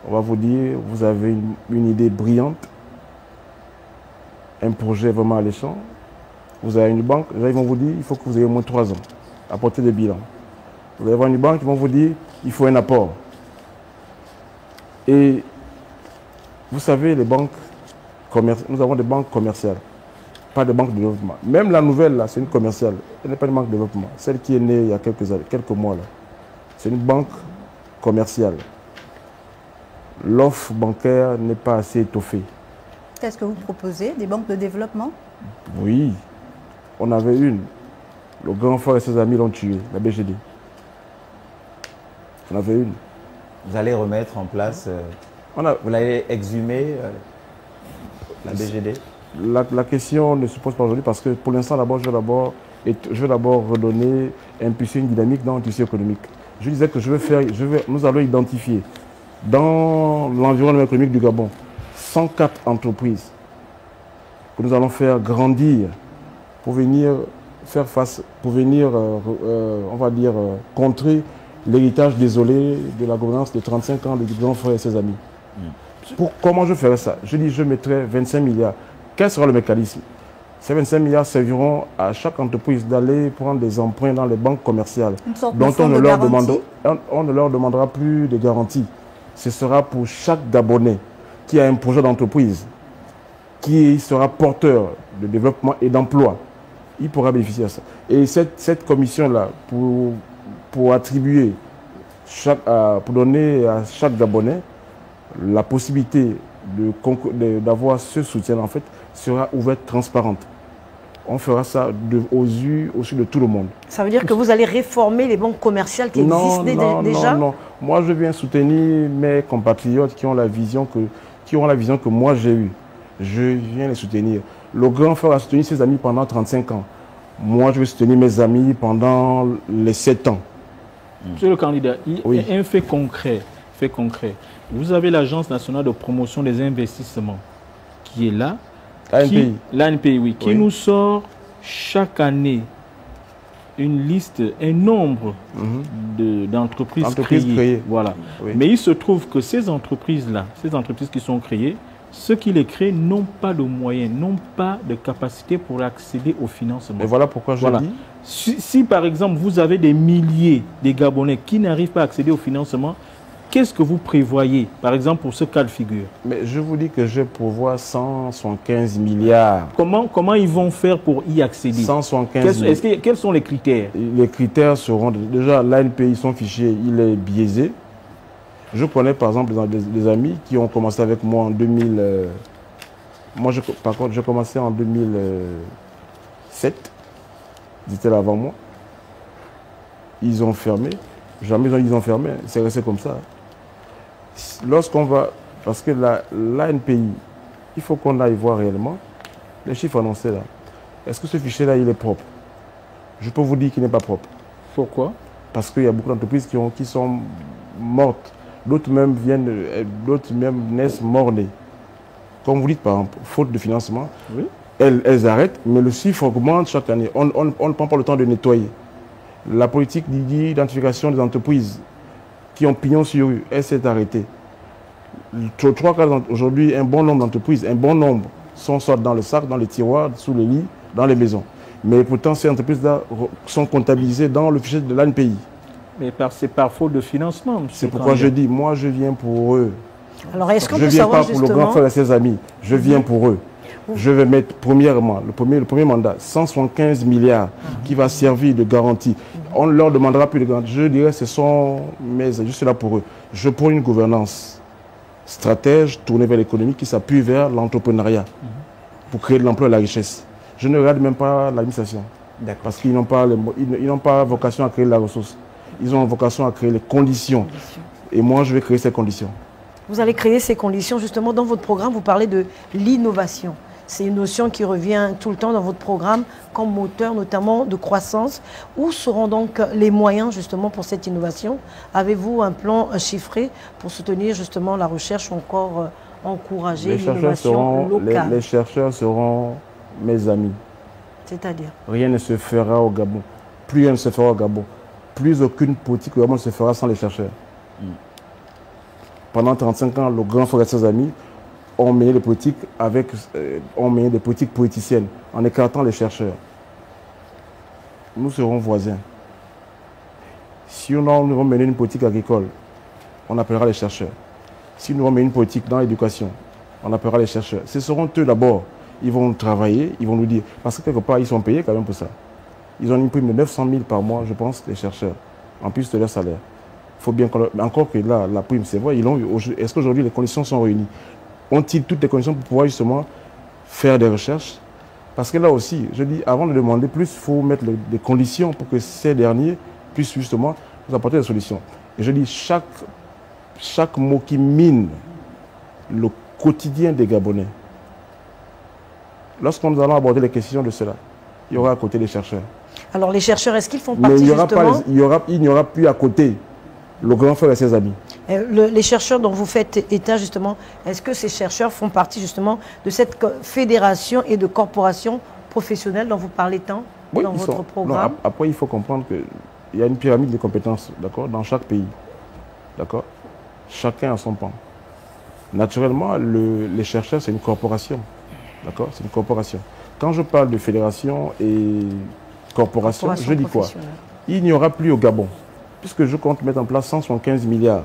On va vous dire, vous avez une idée brillante, un projet vraiment alléchant, vous avez une banque, là, ils vont vous dire, il faut que vous ayez au moins 3 ans à porter des bilans. Vous allez avoir une banque, ils vont vous dire, il faut un apport. Et vous savez, les banques commerciales, nous avons des banques commerciales, pas de banques de développement. Même la nouvelle, là, c'est une commerciale. Elle n'est pas une banque de développement. Celle qui est née il y a quelques mois, là, c'est une banque commerciale. L'offre bancaire n'est pas assez étoffée. Qu'est-ce que vous proposez? Des banques de développement? Oui, on avait une. Le grand frère et ses amis l'ont tué, la BGD. On avait une. Vous allez remettre en place, vous l'avez exhumé, la BGD? La question ne se pose pas aujourd'hui parce que pour l'instant, je vais d'abord redonner, impulser une dynamique dans le tissu économique. Je disais que nous allons identifier dans l'environnement économique du Gabon 104 entreprises que nous allons faire grandir pour venir faire face, pour venir, on va dire, contrer l'héritage désolé de la gouvernance de 35 ans de grand frère et ses amis. Comment je ferai ça? Je dis, je mettrai 25 milliards. Quel sera le mécanisme? Ces 25 milliards serviront à chaque entreprise d'aller prendre des emprunts dans les banques commerciales. Dont on ne leur demandera plus de garantie. Ce sera pour chaque Gabonais qui a un projet d'entreprise, qui sera porteur de développement et d'emploi. Il pourra bénéficier de ça. Et cette commission-là, pour attribuer, pour donner à chaque Gabonais la possibilité d'avoir ce soutien, en fait, sera ouverte, transparente. On fera ça aux yeux de tout le monde. Ça veut dire que vous allez réformer les banques commerciales qui existent déjà? Non. Moi, je viens soutenir mes compatriotes qui ont la vision que moi j'ai eue. Je viens les soutenir. Le grand frère a soutenu ses amis pendant 35 ans. Moi, je vais soutenir mes amis pendant les 7 ans. Monsieur le candidat, il y a un fait concret. Vous avez l'Agence nationale de promotion des investissements qui est là. L'ANPI, oui, qui nous sort chaque année une liste, un nombre d'entreprises créées. Voilà. Oui. Mais il se trouve que ces entreprises-là, ces entreprises qui sont créées, ceux qui les créent n'ont pas de moyens, n'ont pas de capacité pour accéder au financement. Et voilà pourquoi je dis... Si par exemple vous avez des milliers de Gabonais qui n'arrivent pas à accéder au financement, qu'est-ce que vous prévoyez, par exemple, pour ce cas de figure? Mais je vous dis que je prévois 175 milliards. Comment ils vont faire pour y accéder? 175 milliards. Quels sont les critères? Les critères seront... Déjà, l'ANPI, son fichier, il est biaisé. Je connais, par exemple, des amis qui ont commencé avec moi en 2000... par contre, j'ai commencé en 2007. Ils étaient là avant moi. Ils ont fermé. Jamais ils ont fermé. C'est resté comme ça. Lorsqu'on va... Parce que l'ANPI, il faut qu'on aille voir réellement les chiffres annoncés là. Est-ce que ce fichier-là, il est propre? Je peux vous dire qu'il n'est pas propre. Pourquoi? Parce qu'il y a beaucoup d'entreprises qui sont mortes. D'autres même naissent mornées. Comme vous dites, par exemple, faute de financement, oui. Elles arrêtent, mais le chiffre augmente chaque année. On ne prend pas le temps de nettoyer. La politique d'identification des entreprises qui ont pignon sur rue, elle s'est arrêtée. Aujourd'hui, un bon nombre d'entreprises, sont soit dans le sac, dans les tiroirs, sous les lits, dans les maisons. Mais pourtant, ces entreprises-là sont comptabilisées dans le fichier de l'ANPI. Mais c'est par faute de financement. C'est pourquoi je dis, moi, je viens pour eux. Alors, est-ce qu'on peut savoir justement... Je ne viens pas pour le grand frère et ses amis. Je viens pour eux. Je vais mettre, premièrement, le premier mandat, 175 milliards qui va servir de garantie. On ne leur demandera plus de garantie. Je dirais, ce sont je suis là pour eux. Je prends une gouvernance stratège tournée vers l'économie qui s'appuie vers l'entrepreneuriat pour créer de l'emploi et de la richesse. Je ne regarde même pas l'administration. Parce qu'ils n'ont pas vocation à créer de la ressource. Ils ont vocation à créer les conditions. Et moi, je vais créer ces conditions. Vous allez créer ces conditions. Justement, dans votre programme, vous parlez de l'innovation. C'est une notion qui revient tout le temps dans votre programme comme moteur notamment de croissance. Où seront donc les moyens justement pour cette innovation? Avez-vous un plan chiffré pour soutenir justement la recherche ou encore encourager l'innovation locale? Les chercheurs seront mes amis. C'est-à-dire? Rien ne se fera au Gabon. Plus rien ne se fera au Gabon. Plus aucune politique au Gabon ne se fera sans les chercheurs. Pendant 35 ans, le grand frère et ses amis ont mené des politiques des politiques politiciennes en écartant les chercheurs. Nous serons voisins. Si nous allons mener une politique agricole, on appellera les chercheurs. Si nous allons mener une politique dans l'éducation, on appellera les chercheurs. Ce seront eux d'abord. Ils vont travailler, ils vont nous dire. Parce que quelque part, ils sont payés quand même pour ça. Ils ont une prime de 900 000 par mois, je pense, les chercheurs, en plus de leur salaire. Il faut bien encore que là, la prime, c'est vrai, est-ce qu'aujourd'hui les conditions sont réunies? Ont-ils toutes les conditions pour pouvoir justement faire des recherches? Parce que là aussi, je dis, avant de demander plus, il faut mettre des conditions pour que ces derniers puissent justement nous apporter des solutions. Et je dis, chaque mot qui mine le quotidien des Gabonais, lorsqu'on nous allons aborder les questions de cela, il y aura à côté les chercheurs. Alors les chercheurs, est-ce qu'ils font partie justement... Il n'y aura plus à côté le grand frère et ses amis. Les chercheurs dont vous faites état justement, est-ce que ces chercheurs font partie justement de cette fédération et de corporation professionnelle dont vous parlez tant dans votre programme? Non, après, il faut comprendre qu'il y a une pyramide de compétences, d'accord, dans chaque pays. D'accord? Chacun a son pan. Naturellement, les chercheurs, c'est une corporation. D'accord? C'est une corporation. Quand je parle de fédération et corporation, je dis quoi? Il n'y aura plus au Gabon, puisque je compte mettre en place 175 milliards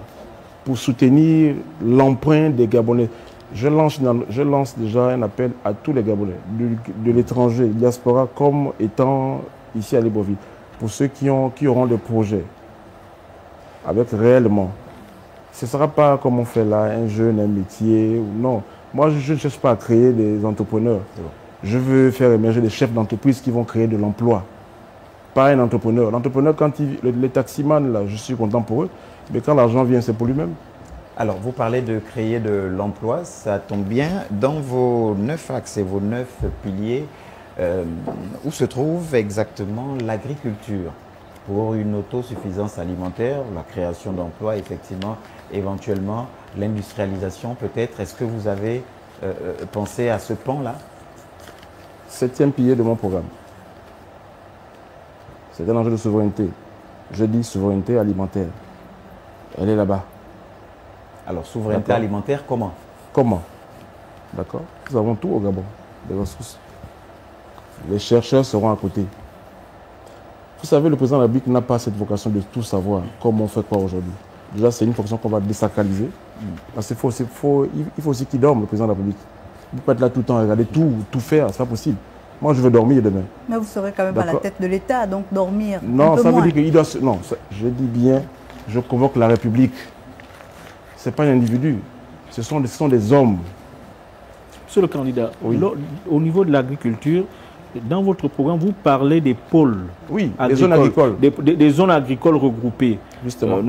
pour soutenir l'emprunt des Gabonais. Je lance déjà un appel à tous les Gabonais, de l'étranger, diaspora, comme étant ici à Libreville, pour ceux qui auront des projets, avec réellement. Ce ne sera pas comme on fait là, un jeune, un métier, ou non. Moi, je ne cherche pas à créer des entrepreneurs. Je veux faire émerger des chefs d'entreprise qui vont créer de l'emploi. Pas un entrepreneur. L'entrepreneur, quand les taximans, là, je suis content pour eux, mais quand l'argent vient, c'est pour lui-même. Alors, vous parlez de créer de l'emploi, ça tombe bien. Dans vos 9 axes et vos 9 piliers, où se trouve exactement l'agriculture pour une autosuffisance alimentaire, la création d'emplois, effectivement, éventuellement, l'industrialisation peut-être. Est-ce que vous avez pensé à ce pan-là? 7e pilier de mon programme. C'est un enjeu de souveraineté. Je dis souveraineté alimentaire. Elle est là-bas. Alors, souveraineté alimentaire, comment? Comment? D'accord? Nous avons tout au Gabon, des ressources. Les chercheurs seront à côté. Vous savez, le président de la République n'a pas cette vocation de tout savoir, comme on fait quoi aujourd'hui. Déjà, c'est une fonction qu'on va désacraliser. Parce qu'il faut aussi qu'il dorme, le président de la République. Il ne peut pas être là tout le temps, regarder tout faire, c'est pas possible. Moi, je veux dormir demain. Mais vous serez quand même à la tête de l'État, donc dormir non, un peu ça moins. veut dire qu'il doit... Non, je dis bien, je convoque la République. Ce n'est pas un individu, ce sont des hommes. Monsieur le candidat, Oui. Au niveau de l'agriculture, dans votre programme, vous parlez des pôles. Oui, des zones agricoles. Des zones agricoles regroupées. Justement.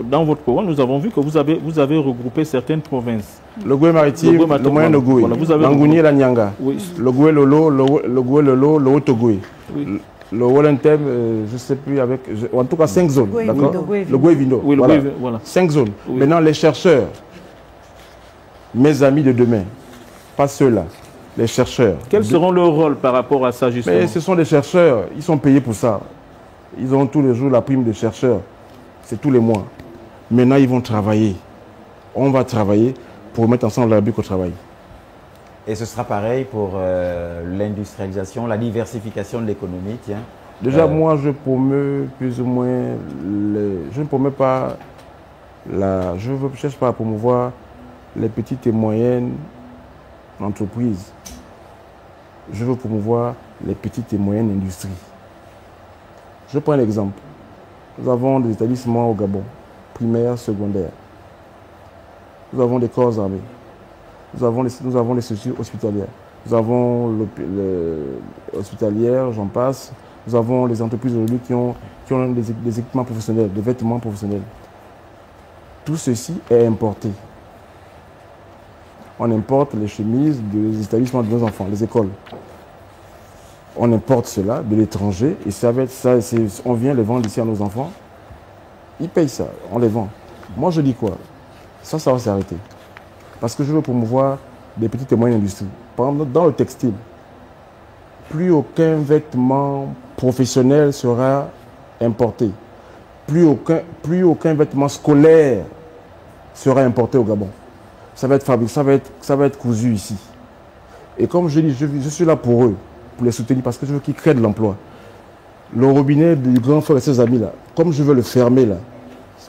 Dans votre programme, nous avons vu que vous avez regroupé certaines provinces. Le Goué maritime, le moyen de Goué, l'Angouni et la Nyanga. Oui. Le Goué Lolo, le Goué Lolo, le Haut-Goué. Oui. Le Walentem, je ne sais plus, en tout cas 5 zones. D'accord. Le Goué Vindo. Oui, Voilà. voilà. 5 zones. Oui. Maintenant, les chercheurs, mes amis de demain, pas ceux-là, les chercheurs. Quels seront leurs rôles par rapport à ça, justement? Mais ce sont des chercheurs, ils sont payés pour ça. Ils ont tous les jours la prime de chercheurs. C'est tous les mois. Maintenant, ils vont travailler. On va travailler pour mettre ensemble la République au travail. Et ce sera pareil pour l'industrialisation, la diversification de l'économie, tiens. Déjà, moi, je promeux plus ou moins... Je ne promets pas... Je ne cherche pas à promouvoir les petites et moyennes entreprises. Je veux promouvoir les petites et moyennes industries. Je prends un exemple. Nous avons des établissements au Gabon, primaires, secondaires. Nous avons des corps armés. Nous avons les structures hospitalières. Nous avons l'hospitalière, j'en passe. Nous avons les entreprises aujourd'hui qui ont des équipements professionnels, des vêtements professionnels. Tout ceci est importé. On importe les chemises des établissements de nos enfants, les écoles. On importe cela de l'étranger et ça va être ça, on vient les vendre ici à nos enfants. Ils payent ça, on les vend. Moi je dis quoi? Ça va s'arrêter. Parce que je veux promouvoir des petites et moyennes industries. Par exemple, dans le textile, plus aucun vêtement professionnel sera importé. Plus aucun vêtement scolaire sera importé au Gabon. Ça va être fabriqué, ça va être cousu ici. Et comme je dis, je suis là pour eux, pour les soutenir, parce que je veux qu'ils créent de l'emploi. Le robinet du grand frère et ses amis, là, comme je veux le fermer, là,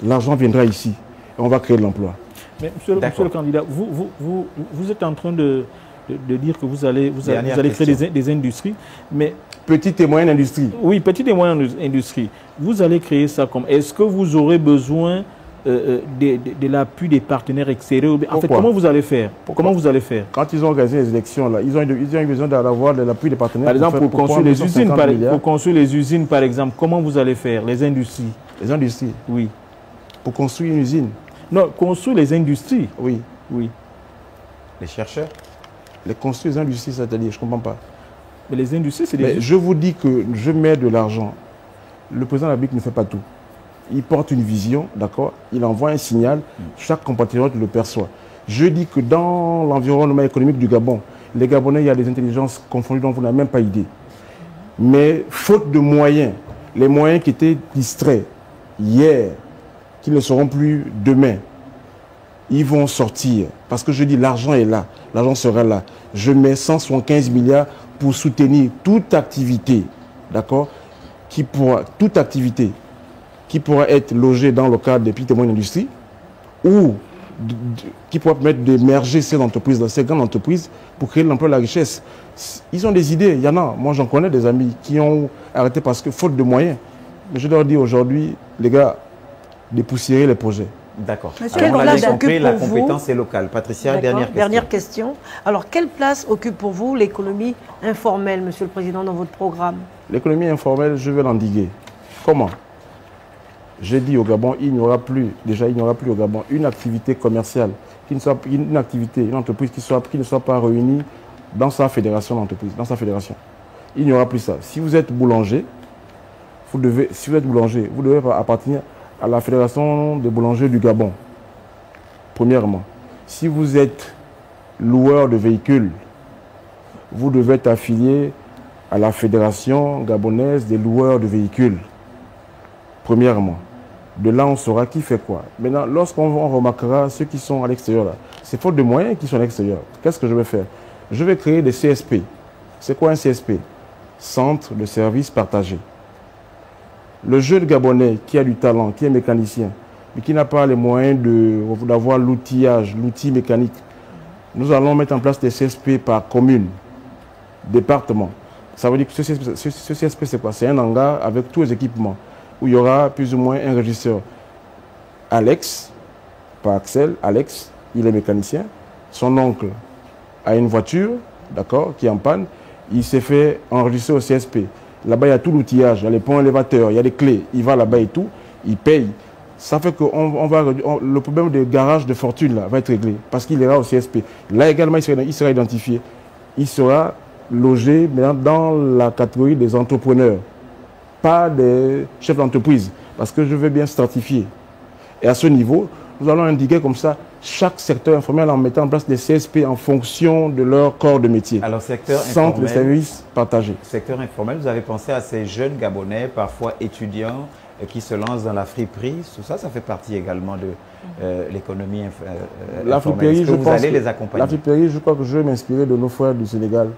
l'argent viendra ici et on va créer de l'emploi. Mais monsieur le candidat, vous êtes en train de dire que vous allez créer des industries, mais... Petites et moyennes industries. Oui, petites et moyennes industries. Vous allez créer ça comme... Est-ce que vous aurez besoin de l'appui des partenaires extérieurs? En fait, comment vous allez faire? Comment vous allez faire? Quand ils ont organisé les élections, là, ils ont eu besoin d'avoir l'appui des partenaires. Par exemple, pour construire les usines, par exemple, comment vous allez faire? Les industries. Les industries? Oui. Pour construire une usine? Non, construire les industries. Oui. Oui. Les chercheurs? Les construire les industries, c'est-à-dire, je ne comprends pas. Mais les industries, c'est des... Mais je vous dis que je mets de l'argent. Le président de la République ne fait pas tout. Il porte une vision, d'accord? Il envoie un signal, chaque compatriote le perçoit. Je dis que dans l'environnement économique du Gabon, les Gabonais, il y a des intelligences confondues dont vous n'avez même pas idée. Mais faute de moyens, les moyens qui étaient distraits hier, qui ne seront plus demain, ils vont sortir. Parce que je dis, l'argent est là, l'argent sera là. Je mets 175 milliards pour soutenir toute activité, d'accord? Toute activité qui pourra être logée dans le cadre des petites et moyennes industries ou qui pourra permettre d'émerger ces entreprises, ces grandes entreprises, pour créer l'emploi et la richesse. Ils ont des idées, il y en a. Moi, j'en connais des amis qui ont arrêté parce que faute de moyens. Mais je leur dis aujourd'hui, les gars, dépoussiérer les projets. D'accord. Monsieur, on quelle place compris, occupe la pour vous compétence est locale. Patricia, dernière question. Alors, quelle place occupe pour vous l'économie informelle, Monsieur le Président, dans votre programme? L'économie informelle, je vais l'endiguer. Comment? J'ai dit au Gabon, il n'y aura plus au Gabon une activité commerciale, une entreprise qui ne soit pas réunie dans sa fédération d'entreprise, dans sa fédération. Il n'y aura plus ça. Si vous êtes boulanger, vous devez appartenir à la Fédération des boulangers du Gabon, premièrement. Si vous êtes loueur de véhicules, vous devez être affilié à la Fédération gabonaise des loueurs de véhicules, premièrement. De là, on saura qui fait quoi. Maintenant, lorsqu'on remarquera ceux qui sont à l'extérieur, c'est faute de moyens qui sont à l'extérieur. Qu'est-ce que je vais faire? Je vais créer des CSP. C'est quoi un CSP? Centre de services partagés. Le jeune Gabonais qui a du talent, qui est mécanicien, mais qui n'a pas les moyens d'avoir l'outillage, l'outil mécanique, nous allons mettre en place des CSP par commune, département. Ça veut dire que ce CSP, c'est quoi? C'est un hangar avec tous les équipements, où il y aura plus ou moins un régisseur. Alex, pas Axel, Alex, il est mécanicien. Son oncle a une voiture, d'accord, qui est en panne. Il s'est fait enregistrer au CSP. Là-bas, il y a tout l'outillage, il y a les ponts élévateurs, il y a les clés. Il va là-bas et tout, il paye. Ça fait que le problème des garages de fortune là, va être réglé parce qu'il ira au CSP. Là également, il sera identifié. Il sera logé dans la catégorie des entrepreneurs, pas des chefs d'entreprise, parce que je veux bien stratifier. Et à ce niveau, nous allons indiquer comme ça chaque secteur informel en mettant en place des CSP en fonction de leur corps de métier. Alors, secteur Centre de informel, services partagés. secteur informel, vous avez pensé à ces jeunes Gabonais, parfois étudiants, qui se lancent dans la friperie. Tout ça, ça fait partie également de l'économie La informelle. friperie, Est-ce que vous allez les accompagner? La friperie, je crois que je vais m'inspirer de nos frères du Sénégal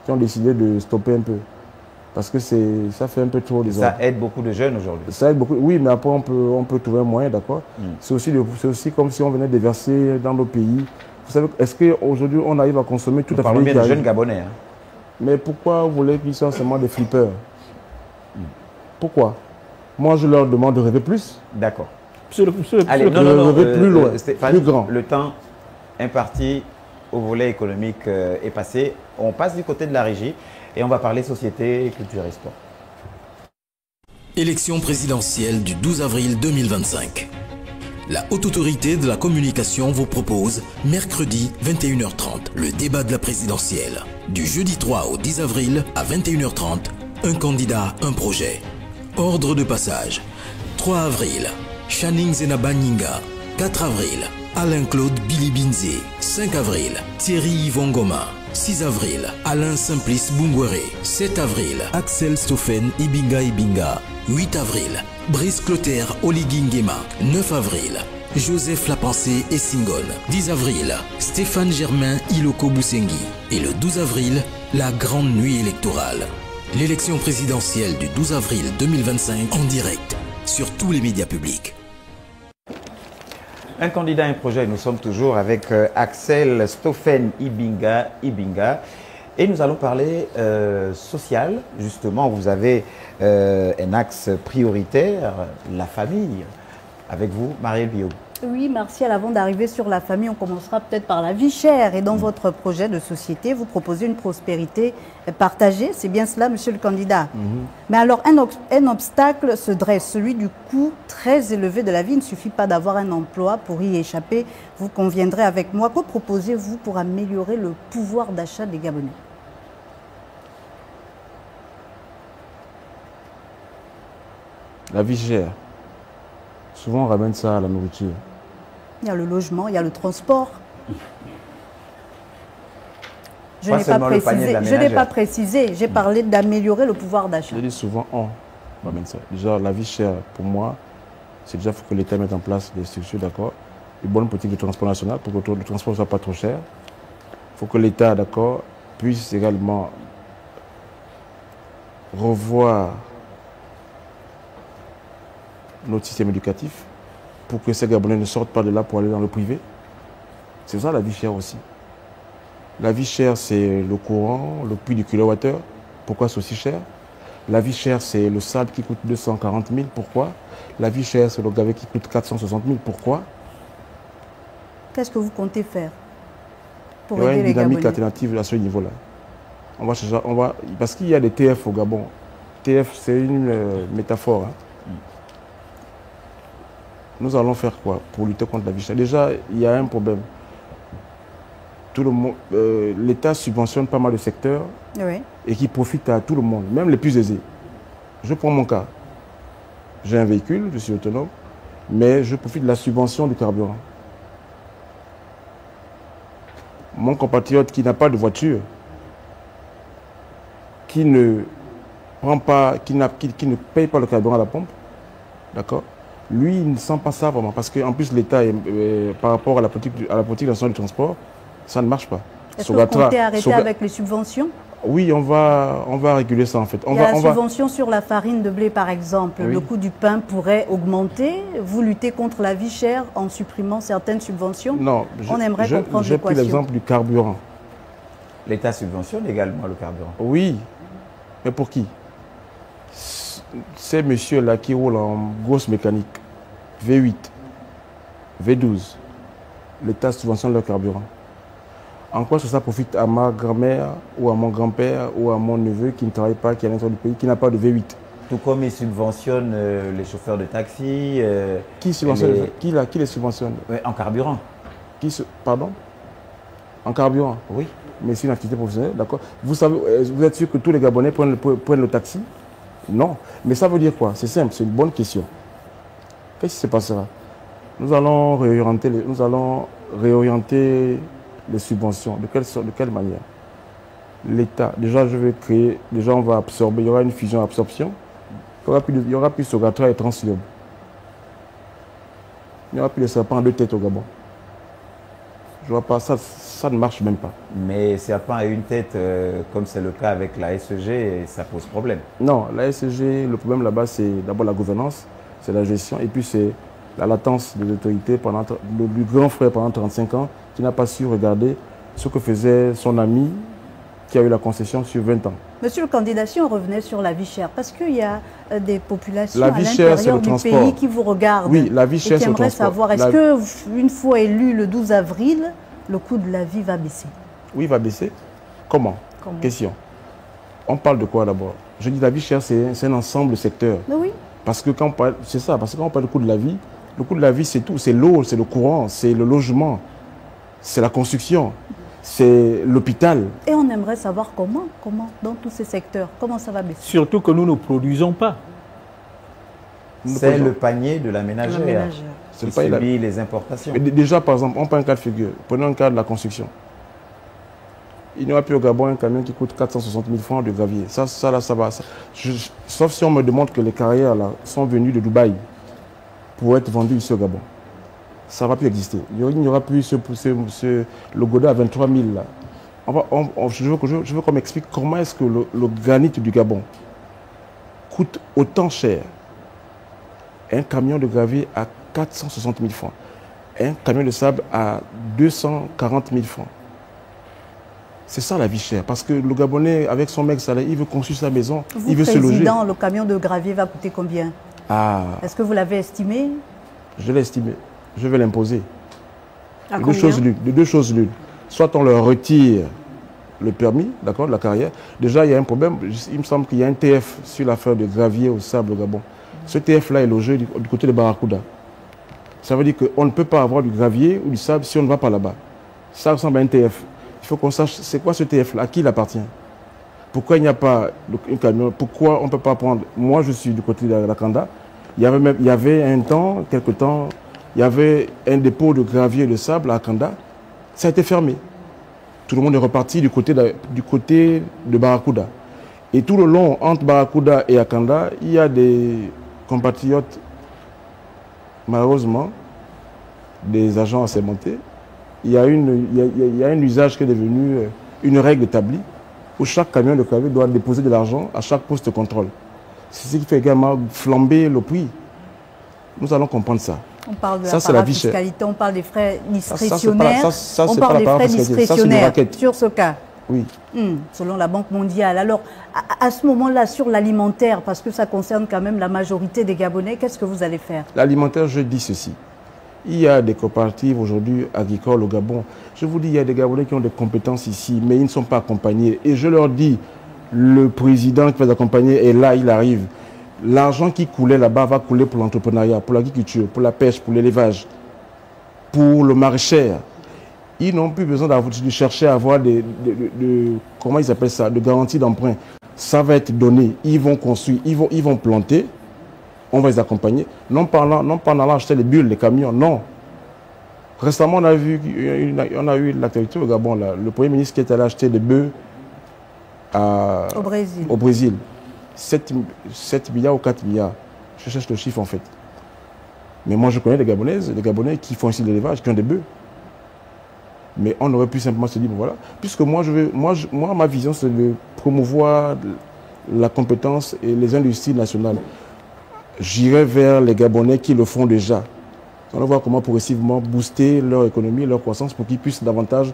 qui ont décidé de stopper un peu. Parce que ça fait un peu trop, disons. Ça aide beaucoup de jeunes aujourd'hui. Ça aide beaucoup, oui, mais après on peut trouver un moyen, d'accord. C'est aussi comme si on venait de verser dans nos pays. Vous savez, est-ce qu'aujourd'hui on arrive à consommer tout à fait? Parlons bien de jeunes Gabonais. Hein. Mais pourquoi vous voulez qu'ils soient seulement des flippers? Pourquoi? Moi, je leur demande de rêver plus. D'accord. Allez, plus loin, Stéphane, plus grand. Le temps imparti au volet économique est passé. On passe du côté de la régie et on va parler société, culture et sport. Élection présidentielle du 12 avril 2025. La Haute Autorité de la Communication vous propose, mercredi 21h30, le débat de la présidentielle. Du jeudi 3 au 10 avril à 21h30, un candidat, un projet. Ordre de passage. 3 avril, Channing Zenaba Nyinga. 4 avril, Alain-Claude Bilibinze. 5 avril, Thierry Yvon Goma. 6 avril, Alain Simplice Bungwere. 7 avril, Axel Stoffen Ibinga Ibinga. 8 avril, Brice Clotaire Oligui Nguema. 9 avril, Joseph Lapensée Essingol. 10 avril, Stéphane Germain Iloko Boussengi. Et le 12 avril, la grande nuit électorale. L'élection présidentielle du 12 avril 2025 en direct sur tous les médias publics. Un candidat, un projet. Nous sommes toujours avec Axel Stoffen Ibinga. Et nous allons parler social. Justement, vous avez un axe prioritaire, la famille. Avec vous, Marielle Biot. Oui, Martial, avant d'arriver sur la famille, on commencera peut-être par la vie chère. Et dans votre projet de société, vous proposez une prospérité partagée. C'est bien cela, monsieur le candidat. Mais alors, un obstacle se dresse, celui du coût très élevé de la vie. Il ne suffit pas d'avoir un emploi pour y échapper. Vous conviendrez avec moi. Que proposez-vous pour améliorer le pouvoir d'achat des Gabonais? La vie chère. Souvent, on ramène ça à la nourriture. Il y a le logement, il y a le transport. Je n'ai pas précisé. J'ai parlé d'améliorer le pouvoir d'achat. Je dis souvent, on ramène ça. Déjà, la vie chère, pour moi, c'est déjà qu'il faut que l'État mette en place des structures, d'accord, une bonne politique de transport national pour que le transport ne soit pas trop cher. Il faut que l'État, d'accord, puisse également revoir notre système éducatif pour que ces Gabonais ne sortent pas de là pour aller dans le privé. C'est ça la vie chère aussi. La vie chère, c'est le courant, le prix du kilowattheure. Pourquoi c'est aussi cher? La vie chère, c'est le sable qui coûte 240 000. Pourquoi? La vie chère, c'est le gavet qui coûte 460 000. Pourquoi? Qu'est-ce que vous comptez faire pour aider les Gabonais? Il y aura une dynamique alternative à ce niveau-là. Parce qu'il y a des TF au Gabon. TF, c'est une métaphore. Hein. Nous allons faire quoi pour lutter contre la vie chère? Déjà, il y a un problème. L'État subventionne pas mal de secteurs et qui profite à tout le monde, même les plus aisés. Je prends mon cas. J'ai un véhicule, je suis autonome, mais je profite de la subvention du carburant. Mon compatriote qui n'a pas de voiture, qui ne paye pas le carburant à la pompe, d'accord, Lui, il ne sent pas ça vraiment, parce qu'en plus, l'État, par rapport à la politique nationale du transport, ça ne marche pas. Est-ce que vous comptez arrêter avec les subventions? Oui, on va réguler ça en fait. Il y a la subvention sur la farine de blé par exemple. Oui. Le coût du pain pourrait augmenter. Vous luttez contre la vie chère en supprimant certaines subventions? Non, on aimerait comprendre j'ai pris l'exemple du carburant. L'État subventionne également le carburant? Oui, mais pour qui? Ces messieurs-là qui roulent en grosse mécanique, V8, V12, l'État subventionne leur carburant. En quoi ça profite à ma grand-mère ou à mon grand-père ou à mon neveu qui ne travaille pas, qui est à l'intérieur du pays, qui n'a pas de V8? Tout comme ils subventionnent les chauffeurs de taxi. Qui subventionne qui les subventionne? En carburant. Pardon? En carburant? Oui. Mais c'est une activité professionnelle, d'accord. Vous êtes sûr que tous les Gabonais prennent le taxi? Non. Mais ça veut dire quoi? C'est simple, c'est une bonne question. Qu'est-ce qui se passera? Nous allons réorienter les subventions. De quelle manière? L'État, déjà on va absorber, il y aura une fusion-absorption, il n'y aura plus Sogatra et Translob. Il n'y aura plus de serpents en deux têtes au Gabon. Je vois pas, ça ne marche même pas. Mais serpent à une tête, comme c'est le cas avec la SEG, ça pose problème. Non, la SEG, le problème là-bas, c'est d'abord la gouvernance, c'est la gestion, et puis c'est la latence des autorités du grand frère pendant 35 ans, qui n'a pas su regarder ce que faisait son ami qui a eu la concession sur 20 ans. Monsieur le candidat, si on revenait sur la vie chère, parce qu'il y a des populations à l'intérieur du pays qui vous regardent. Oui, la vie chère, et qui aimeraient savoir, est-ce qu'une fois élu le 12 avril, le coût de la vie va baisser? Oui, il va baisser. Comment? Question. On parle de quoi d'abord? Je dis la vie chère, c'est un ensemble de secteurs. Mais oui. Parce que quand on parle, c'est ça, parce que quand on parle du coût de la vie, le coût de la vie, c'est tout. C'est l'eau, c'est le courant, c'est le logement, c'est la construction, c'est l'hôpital. Et on aimerait savoir comment, dans tous ces secteurs, comment ça va baisser. Surtout que nous ne produisons pas. C'est le panier de la ménagère. Qui subit les importations. Mais déjà, par exemple, on prend un cas de figure. Prenons un cas de la construction. Il n'y aura plus au Gabon un camion qui coûte 460 000 francs de gravier. Ça va. Sauf si on me demande que les carrières là, sont venues de Dubaï pour être vendues ici au Gabon. Ça ne va plus exister. Il n'y aura plus le Godard à 23 000 là. Je veux qu'on m'explique comment est-ce que le granit du Gabon coûte autant cher. Un camion de gravier à 460 000 francs. Un camion de sable à 240 000 francs. C'est ça la vie chère. Parce que le Gabonais, avec son mec salaire, il veut construire sa maison, il veut se loger. Président, le camion de gravier va coûter combien? Est-ce que vous l'avez estimé? Je l'ai estimé. Je vais l'imposer. De deux choses l'une. Soit on leur retire le permis, d'accord, de la carrière. Déjà, il y a un problème. Il me semble qu'il y a un TF sur l'affaire de gravier au sable au Gabon. Ce TF-là est logé du côté de Barracuda. Ça veut dire qu'on ne peut pas avoir du gravier ou du sable si on ne va pas là-bas. Ça ressemble à un TF. Il faut qu'on sache c'est quoi ce TF-là, à qui il appartient. Pourquoi il n'y a pas un camion? Pourquoi on ne peut pas prendre... Moi, je suis du côté de la Kanda. Il y avait un temps, quelque temps, il y avait un dépôt de gravier et de sable à Kanda. Ça a été fermé. Tout le monde est reparti du côté de Barracuda. Et tout le long, entre Barracuda et Akanda, il y a des compatriotes, malheureusement, des agents assermentés. Il y a un usage qui est devenu une règle établie où chaque camion de gravier doit déposer de l'argent à chaque poste de contrôle. C'est ce qui fait également flamber le prix. Nous allons comprendre ça. On parle de la parafiscalité, on parle des frais discrétionnaires, on parle des frais discrétionnaires sur ce cas. Oui. Selon la Banque mondiale. Alors, à ce moment-là, sur l'alimentaire, parce que ça concerne quand même la majorité des Gabonais, qu'est-ce que vous allez faire? L'alimentaire, je dis ceci. Il y a des coopératives aujourd'hui agricoles au Gabon. Je vous dis, il y a des Gabonais qui ont des compétences ici, mais ils ne sont pas accompagnés. Et je leur dis, le président qui va les accompagner est là, il arrive. L'argent qui coulait là-bas va couler pour l'entrepreneuriat, pour l'agriculture, pour la pêche, pour l'élevage, pour le maraîchère. Ils n'ont plus besoin de chercher à avoir comment ils appellent ça, de garantie d'emprunt. Ça va être donné. Ils vont construire, ils vont planter. On va les accompagner. Non pas en allant acheter les bulles, les camions, non. Récemment, on a eu l'actualité au Gabon, là, le Premier ministre qui est allé acheter des bœufs au Brésil. 7 milliards ou 4 milliards. Je cherche le chiffre en fait. Mais moi, je connais des Gabonais qui font ici de l'élevage, qui ont des bœufs. Mais on aurait pu simplement se dire, bon, voilà, puisque moi, ma vision, c'est de promouvoir la compétence et les industries nationales. J'irai vers les Gabonais qui le font déjà. On va voir comment progressivement booster leur économie, leur croissance pour qu'ils puissent davantage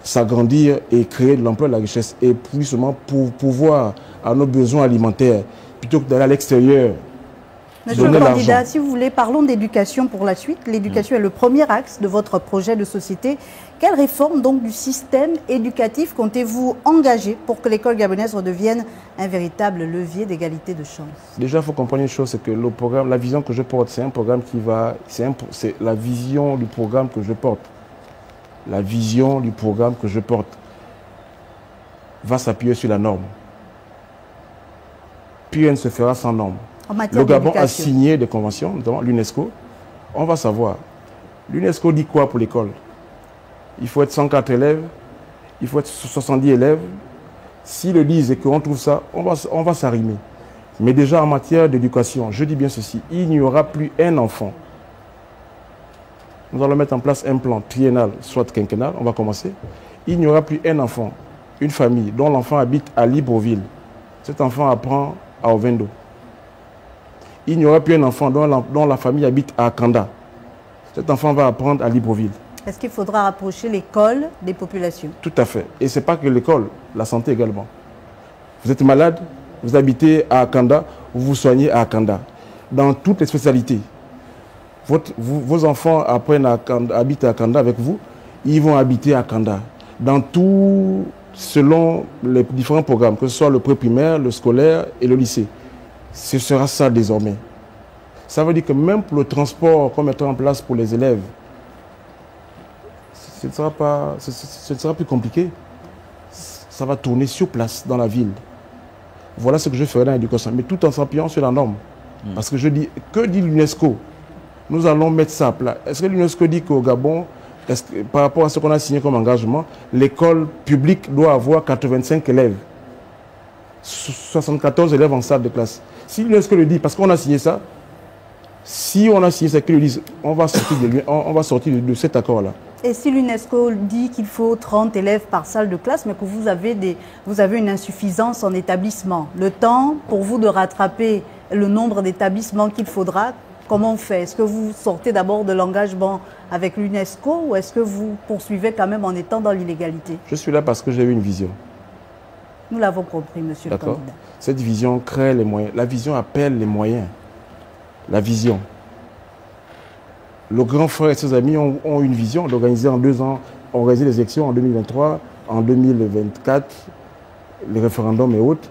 s'agrandir et créer de l'emploi et de la richesse. Et plus seulement pour pouvoir à nos besoins alimentaires, plutôt que d'aller à l'extérieur. Monsieur le candidat, si vous voulez, parlons d'éducation pour la suite. L'éducation est le premier axe de votre projet de société. Quelle réforme donc du système éducatif comptez-vous engager pour que l'école gabonaise redevienne un véritable levier d'égalité de chance? Déjà, il faut comprendre une chose, c'est que le programme, la vision que je porte, c'est un programme qui va... C'est la vision du programme que je porte. La vision du programme que je porte va s'appuyer sur la norme. Puis elle ne se fera sans norme. Le Gabon a signé des conventions, notamment l'UNESCO. On va savoir. L'UNESCO dit quoi pour l'école? Il faut être 104 élèves, il faut être 70 élèves. S'ils le disent et qu'on trouve ça, on va s'arrimer. Mais déjà en matière d'éducation, je dis bien ceci, il n'y aura plus un enfant. Nous allons mettre en place un plan triennal, soit quinquennal, on va commencer. Il n'y aura plus un enfant, une famille dont l'enfant habite à Libreville. Cet enfant apprend à Ovendo. Il n'y aura plus un enfant dont la famille habite à Akanda. Cet enfant va apprendre à Libreville. Est-ce qu'il faudra rapprocher l'école des populations? Tout à fait. Et ce n'est pas que l'école, la santé également. Vous êtes malade, vous habitez à Akanda, vous vous soignez à Akanda. Dans toutes les spécialités. Vos enfants habitent à Akanda avec vous, ils vont habiter à Akanda. Dans tout, selon les différents programmes, que ce soit le pré-primaire, le scolaire et le lycée. Ce sera ça désormais. Ça veut dire que même pour le transport qu'on mettra en place pour les élèves, ce ne sera plus compliqué. Ça va tourner sur place dans la ville. Voilà ce que je ferai dans l'éducation, mais tout en s'appuyant sur la norme. Parce que je dis, que dit l'UNESCO? Nous allons mettre ça à plat. Est-ce que l'UNESCO dit qu'au Gabon, par rapport à ce qu'on a signé comme engagement, l'école publique doit avoir 85 élèves, 74 élèves en salle de classe? Si l'UNESCO le dit, parce qu'on a signé ça, si on a signé ça, qu'ils le disent, on va sortir de cet accord-là. Et si l'UNESCO dit qu'il faut 30 élèves par salle de classe, mais que vous avez une insuffisance en établissement, le temps pour vous de rattraper le nombre d'établissements qu'il faudra, comment on fait? Est-ce que vous sortez d'abord de l'engagement avec l'UNESCO ou est-ce que vous poursuivez quand même en étant dans l'illégalité? Je suis là parce que j'ai eu une vision. Nous l'avons compris, monsieur le candidat. Cette vision crée les moyens. La vision appelle les moyens. La vision. Le grand frère et ses amis ont une vision d'organiser en 2 ans, organiser les élections en 2023, en 2024, les référendums et autres.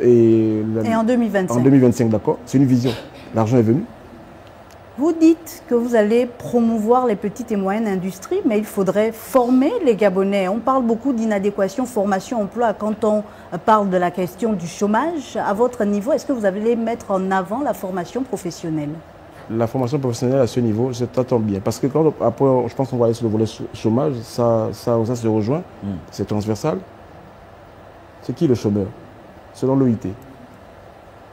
Et en 2025. En 2025, d'accord. C'est une vision. L'argent est venu. Vous dites que vous allez promouvoir les petites et moyennes industries, mais il faudrait former les Gabonais. On parle beaucoup d'inadéquation, formation, emploi. Quand on parle de la question du chômage, à votre niveau, est-ce que vous allez mettre en avant la formation professionnelle? La formation professionnelle à ce niveau, ça tombe bien. Parce que après, je pense qu'on va aller sur le volet chômage, ça se rejoint, c'est transversal. C'est qui le chômeur? Selon l'OIT.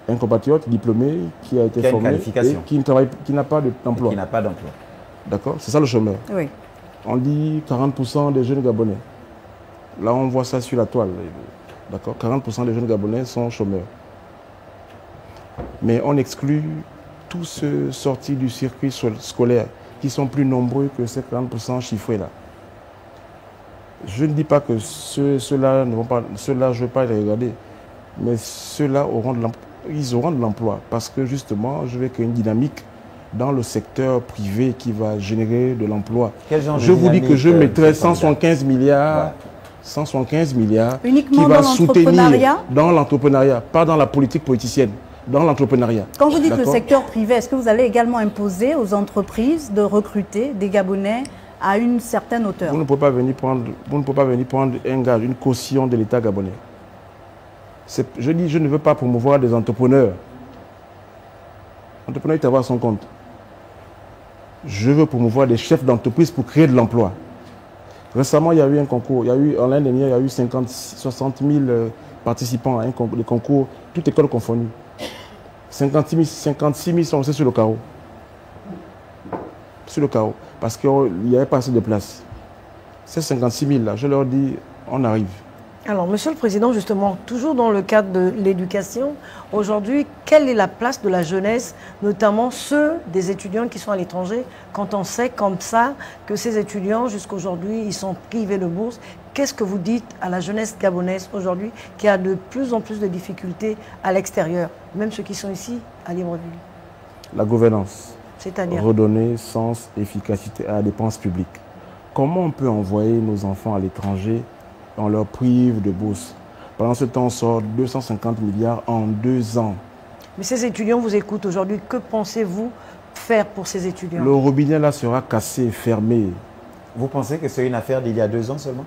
Un compatriote diplômé qui a été formé et qui n'a pas d'emploi. Qui n'a pas d'emploi. D'accord? C'est ça le chômeur. Oui. On dit 40% des jeunes Gabonais. Là, on voit ça sur la toile. D'accord? 40% des jeunes Gabonais sont chômeurs. Mais on exclut tous ceux sortis du circuit scolaire qui sont plus nombreux que ces 40% chiffrés là. Je ne dis pas que ceux-là ne vont pas, ceux-là je ne veux pas les regarder, mais ceux-là auront de l'emploi parce que justement je vais créer une dynamique dans le secteur privé qui va générer de l'emploi. Je vous dis que je mettrai 175 milliards, 175 milliards uniquement qui va soutenir dans l'entrepreneuriat, pas dans la politique politicienne. Dans l'entrepreneuriat. Quand vous dites le secteur privé, est-ce que vous allez également imposer aux entreprises de recruter des Gabonais à une certaine hauteur? Vous ne pouvez pas venir prendre un gage, une caution de l'État gabonais. Je dis, je ne veux pas promouvoir des entrepreneurs. L'entrepreneur doit avoir son compte. Je veux promouvoir des chefs d'entreprise pour créer de l'emploi. Récemment, il y a eu un concours. En l'année dernière, il y a eu 60 000 participants à des concours, toutes écoles confondues. 56 000 sont restés sur le carreau. sur le carreau. Parce qu'il n'y avait pas assez de place. Ces 56 000 là, je leur dis, on arrive. Alors, Monsieur le Président, justement, toujours dans le cadre de l'éducation, aujourd'hui, quelle est la place de la jeunesse, notamment ceux des étudiants qui sont à l'étranger, quand on sait comme ça que ces étudiants, jusqu'à aujourd'hui, ils sont privés de bourse? Qu'est-ce que vous dites à la jeunesse gabonaise aujourd'hui qui a de plus en plus de difficultés à l'extérieur, même ceux qui sont ici à Libreville? La gouvernance. C'est-à-dire redonner sens, efficacité à la dépense publique. Comment on peut envoyer nos enfants à l'étranger? On leur prive de bourse. Pendant ce temps, on sort 250 milliards en 2 ans. Mais ces étudiants vous écoutent aujourd'hui. Que pensez-vous faire pour ces étudiants? Le robinet là sera cassé, fermé. Vous pensez que c'est une affaire d'il y a 2 ans seulement?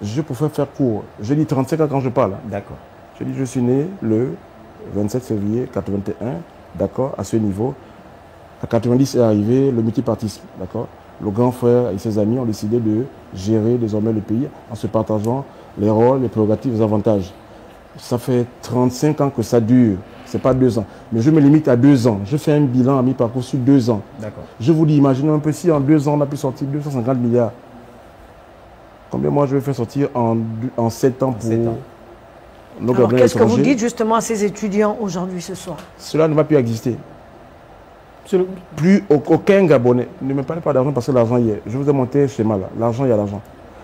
Je préfère faire court. Je dis 35 ans quand je parle. D'accord. Je dis je suis né le 27 février 81, d'accord, à ce niveau. À 90 est arrivé le multipartisme, d'accord. Le grand frère et ses amis ont décidé de gérer désormais le pays en se partageant les rôles, les prérogatives, les avantages. Ça fait 35 ans que ça dure, ce n'est pas 2 ans. Mais je me limite à 2 ans. Je fais un bilan à mi-parcours sur 2 ans. D'accord. Je vous dis, imaginez un peu si en 2 ans on a pu sortir 250 milliards. Combien moi je vais faire sortir en 7 ans pour nos Alors, Gabonais qu'est-ce que vous étrangers? dites justement à ces étudiants aujourd'hui, ce soir? Cela ne va plus exister. Plus aucun Gabonais. Ne me parlez pas d'argent parce que l'argent y est. Je vous ai monté un schéma là. L'argent, il y a l'argent.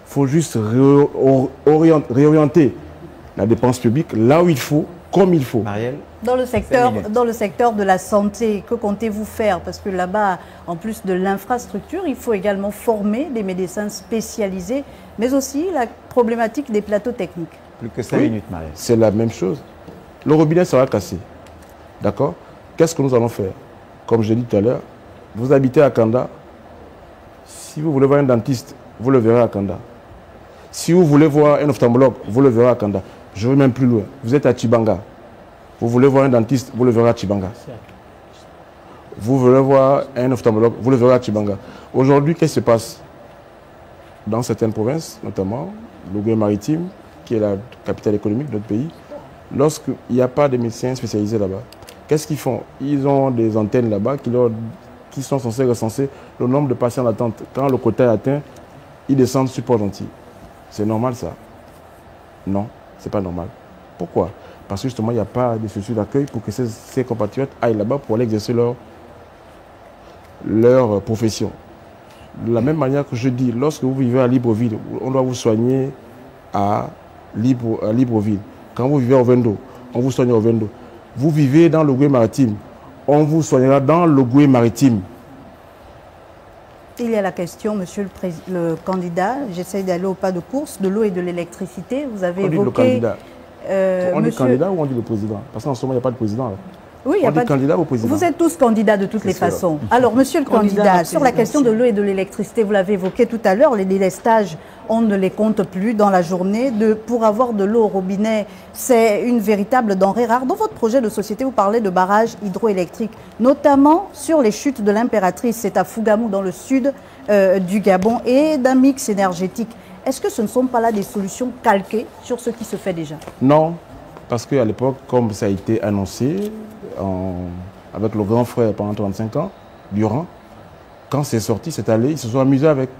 Il faut juste réorienter la dépense publique là où il faut, comme il faut. Marielle? Dans le secteur de la santé, que comptez-vous faire? Parce que là-bas, en plus de l'infrastructure, il faut également former des médecins spécialisés, mais aussi la problématique des plateaux techniques. Plus que 5 minutes, Marielle. C'est la même chose. Le robinet sera cassé. D'accord? Qu'est-ce que nous allons faire? Comme je l'ai dit tout à l'heure, vous habitez à Kanda. Si vous voulez voir un dentiste, vous le verrez à Kanda. Si vous voulez voir un ophtalmologue, vous le verrez à Kanda. Je vais même plus loin. Vous êtes à Tchibanga. Vous voulez voir un dentiste, vous le verrez à Tchibanga. Vous voulez voir un ophtalmologue, vous le verrez à Tchibanga. Aujourd'hui, qu'est-ce qui se passe? Dans certaines provinces, notamment l'Ogooué-Maritime, qui est la capitale économique de notre pays, lorsqu'il n'y a pas de médecins spécialisés là-bas, qu'est-ce qu'ils font? Ils ont des antennes là-bas qui sont censées recenser le nombre de patients d'attente. Quand le quota est atteint, ils descendent sur Port-Gentil. C'est normal ça? Non, c'est pas normal. Pourquoi? Parce que justement, il n'y a pas de structure d'accueil pour que ces compatriotes aillent là-bas pour aller exercer leur profession. De la même manière que je dis, lorsque vous vivez à Libreville, on doit vous soigner à Libreville. Quand vous vivez au Vendo, on vous soigne au Vendo. Vous vivez dans l'Ogooué-Maritime, on vous soignera dans l'Ogooué-Maritime. Il y a la question, monsieur le candidat, j'essaie d'aller au pas de course, de l'eau et de l'électricité. Vous avez évoqué... On dit le candidat. On dit candidat ou on dit le président? Parce qu'en ce moment, il n'y a pas de président. Là. Oui, il y a on pas dit candidat ou président? Vous êtes tous candidats de toutes les façons. Alors, monsieur le candidat, sur la question de l'eau et de l'électricité, vous l'avez évoqué tout à l'heure, les délestages, on ne les compte plus dans la journée. Pour avoir de l'eau au robinet, c'est une véritable denrée rare. Dans votre projet de société, vous parlez de barrages hydroélectriques, notamment sur les chutes de l'Impératrice. C'est à Fougamou, dans le sud du Gabon, et d'un mix énergétique. Est-ce que ce ne sont pas là des solutions calquées sur ce qui se fait déjà? Non, parce qu'à l'époque, comme ça a été annoncé avec le grand frère pendant 35 ans, durant, quand c'est sorti, c'est allé, ils se sont amusés avec.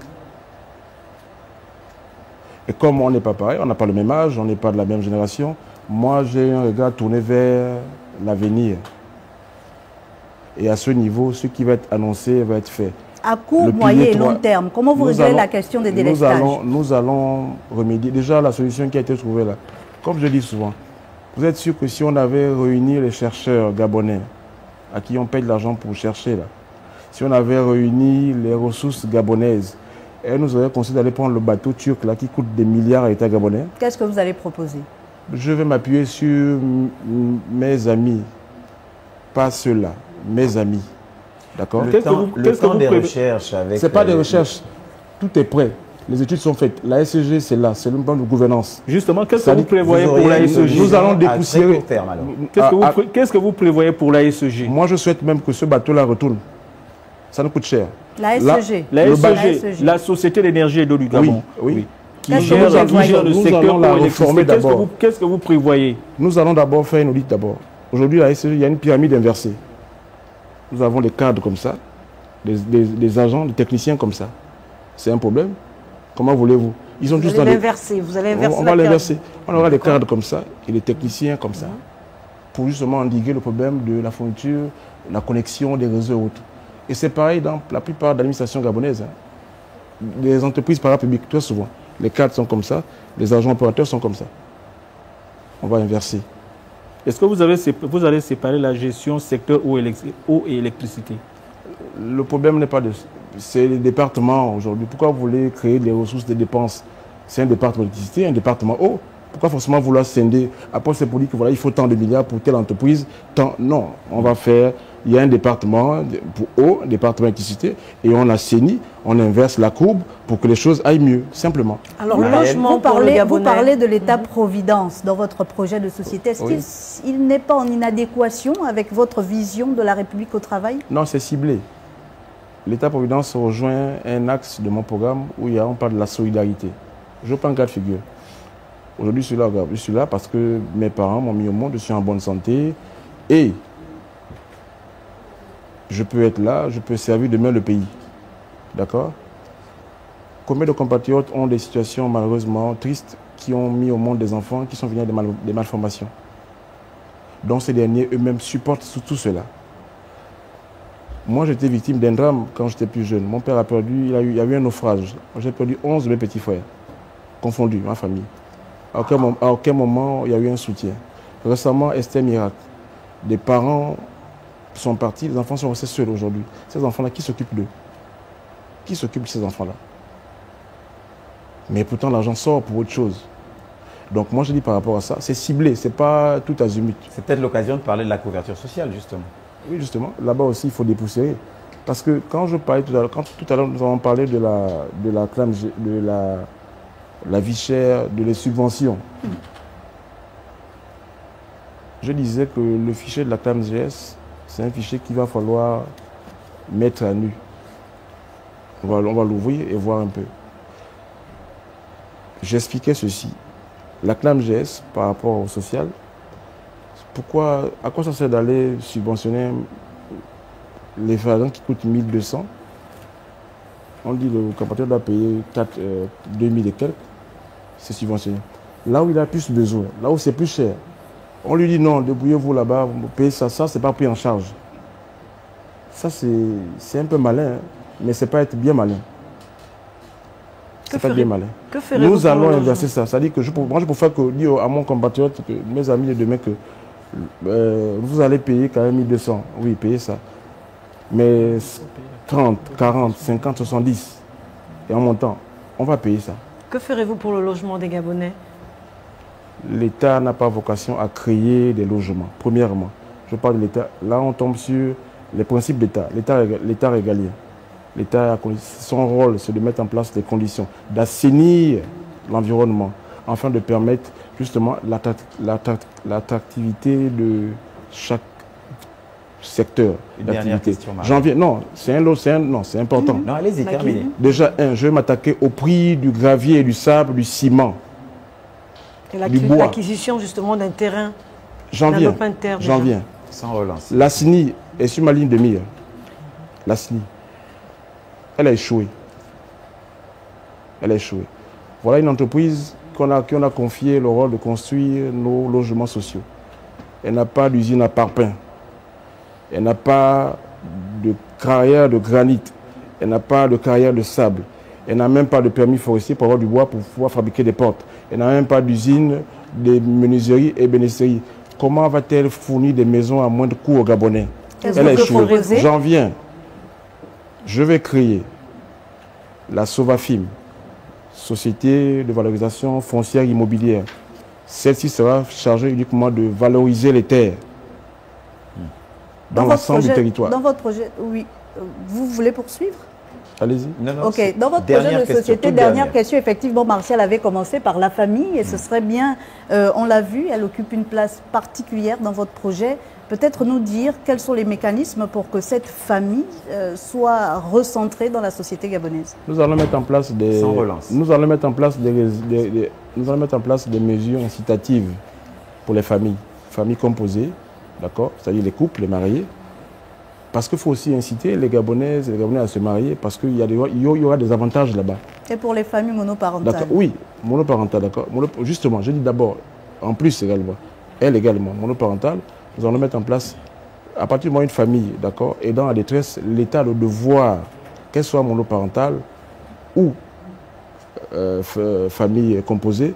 Et comme on n'est pas pareil, on n'a pas le même âge, on n'est pas de la même génération, moi j'ai un regard tourné vers l'avenir. Et à ce niveau, ce qui va être annoncé va être fait. À court, moyen et long terme, comment vous réglez la question des délestages? Nous allons remédier. Déjà, la solution qui a été trouvée là, comme je dis souvent, vous êtes sûr que si on avait réuni les chercheurs gabonais, à qui on paye de l'argent pour chercher là, si on avait réuni les ressources gabonaises, elle nous aurait conseillé d'aller prendre le bateau turc là, qui coûte des milliards à l'État gabonais. Qu'est-ce que vous allez proposer? Je vais m'appuyer sur mes amis, pas ceux-là, mes amis. D'accord? Le temps des recherches avec... Ce n'est pas des recherches. Tout est prêt. Les études sont faites. La SEG, c'est là. C'est le plan de gouvernance. Justement, qu'est-ce que vous prévoyez pour la SEG? Nous allons dépoussiérer. Qu'est-ce que vous prévoyez pour la SEG? Moi, je souhaite même que ce bateau-là retourne. Ça nous coûte cher. La SEG. La SEG, la Société d'énergie et d'eau du Gabon. Oui. Qui gère le secteur la réformer d'abord. Qu'est-ce que vous prévoyez? Nous allons d'abord faire une audit d'abord. Aujourd'hui, la SEG, il y a une pyramide inversée. Nous avons des cadres comme ça. des agents, des techniciens comme ça. C'est un problème. Comment voulez-vous? Ils ont Vous juste allez dans l'inverser, vous allez inverser on la va pyramide. l'inverser. On aura des cadres comme ça et des techniciens comme ça. Pour justement endiguer le problème de la fourniture, la connexion des réseaux et autres. Et c'est pareil dans la plupart des administrations gabonaises. Hein. Les entreprises parapubliques, très souvent, les cadres sont comme ça, les agents opérateurs sont comme ça. On va inverser. Est-ce que vous allez séparer la gestion secteur eau et électricité? Le problème n'est pas de... C'est les départements aujourd'hui. Pourquoi vous voulez créer des ressources de dépenses? C'est un département d'électricité, un département eau. Pourquoi forcément vouloir scinder? Après, c'est pour dire que voilà, il faut tant de milliards pour telle entreprise. Tant... Non, on va faire... Il y a un département pour eau, un département d'électricité, et on assainit, on inverse la courbe pour que les choses aillent mieux, simplement. Alors, le logement pour le vous Gabonais. parlez de l'État-providence dans votre projet de société. Est-ce qu'il n'est pas en inadéquation avec votre vision de la République au travail? Non, c'est ciblé. L'État-providence rejoint un axe de mon programme où on parle de la solidarité. Je prends 4 figures. Aujourd'hui, je suis là parce que mes parents m'ont mis au monde, je suis en bonne santé et je peux être là, je peux servir demain le pays. D'accord? Combien de compatriotes ont des situations malheureusement tristes qui ont mis au monde des enfants qui sont venus des malformations? Donc ces derniers eux-mêmes supportent tout cela. Moi, j'étais victime d'un drame quand j'étais plus jeune. Mon père a perdu, il y a eu un naufrage. J'ai perdu 11 de mes petits frères, confondus, ma famille. À aucun moment, il y a eu un soutien. Récemment, Esther Miracle, des parents sont partis, les enfants sont restés seuls aujourd'hui. Ces enfants-là, qui s'occupent d'eux? Qui s'occupe de ces enfants-là? Mais pourtant, l'argent sort pour autre chose. Donc moi, je dis par rapport à ça, c'est ciblé, c'est pas tout azimut. C'est peut-être l'occasion de parler de la couverture sociale, justement. Oui, justement. Là-bas aussi, il faut dépoussiérer. Parce que quand je parlais tout à l'heure, nous avons parlé de la vie chère, de les subventions. Je disais que le fichier de la CLAMGS, c'est un fichier qu'il va falloir mettre à nu. On va l'ouvrir et voir un peu. J'expliquais ceci. La CLAMGS, par rapport au social, à quoi ça sert d'aller subventionner les fragments qui coûtent 1200? On dit que le compatriote doit payer 2000 et quelques, c'est subventionné. Là où il a plus besoin, là où c'est plus cher, on lui dit non, débrouillez-vous là-bas, vous payez ça, c'est pas pris en charge. Ça, c'est un peu malin, hein, mais c'est pas être bien malin. C'est pas bien malin. Nous allons inverser ça. C'est-à-dire que moi, je préfère dire à mon compatriote, mes amis de demain, que vous allez payer quand même 1200. Oui, payez ça. Mais 30, 40, 50, 70, et en montant, on va payer ça. Que ferez-vous pour le logement des Gabonais? L'État n'a pas vocation à créer des logements, premièrement. Je parle de l'État. Là, on tombe sur les principes d'État. L'État régalien. L'État, son rôle, c'est de mettre en place des conditions, d'assainir l'environnement, afin de permettre justement l'attractivité de chaque secteur d'activité. J'en viens. Non, c'est important. Non, allez-y, terminez. Déjà, je vais m'attaquer au prix du gravier, du sable, du ciment. L'acquisition justement d'un terrain. J'en viens. Sans relance. La CNI est sur ma ligne de mire. La CNI. Elle a échoué. Voilà une entreprise qui a confié le rôle de construire nos logements sociaux. Elle n'a pas d'usine à parpaing. Elle n'a pas de carrière de granit. Elle n'a pas de carrière de sable. Elle n'a même pas de permis forestier pour avoir du bois pour pouvoir fabriquer des portes. Elle n'a même pas d'usine de menuiserie et bénisserie. Comment va-t-elle fournir des maisons à moins de coûts aux Gabonais? Elle a échoué. J'en viens. Je vais créer la Sovafim, Société de valorisation foncière immobilière. Celle-ci sera chargée uniquement de valoriser les terres dans l'ensemble du territoire. Dans votre projet, oui. Vous voulez poursuivre? Allez-y. Ok, dans votre projet de société, dernière question, effectivement, Martial avait commencé par la famille et ce serait bien, on l'a vu, elle occupe une place particulière dans votre projet. Peut-être nous dire quels sont les mécanismes pour que cette famille soit recentrée dans la société gabonaise. Nous allons mettre en place des, des mesures incitatives pour les familles composées, d'accord, c'est-à-dire les couples, les mariés. Parce qu'il faut aussi inciter les Gabonaises et les Gabonais à se marier parce qu'il y aura des avantages là-bas. Et pour les familles monoparentales? Oui, monoparentales, d'accord. Justement, je dis d'abord, en plus également, elle également, monoparentale, nous allons mettre en place, à partir du moment où une famille, d'accord, est dans la détresse, l'État a le devoir, qu'elle soit monoparentale ou famille composée,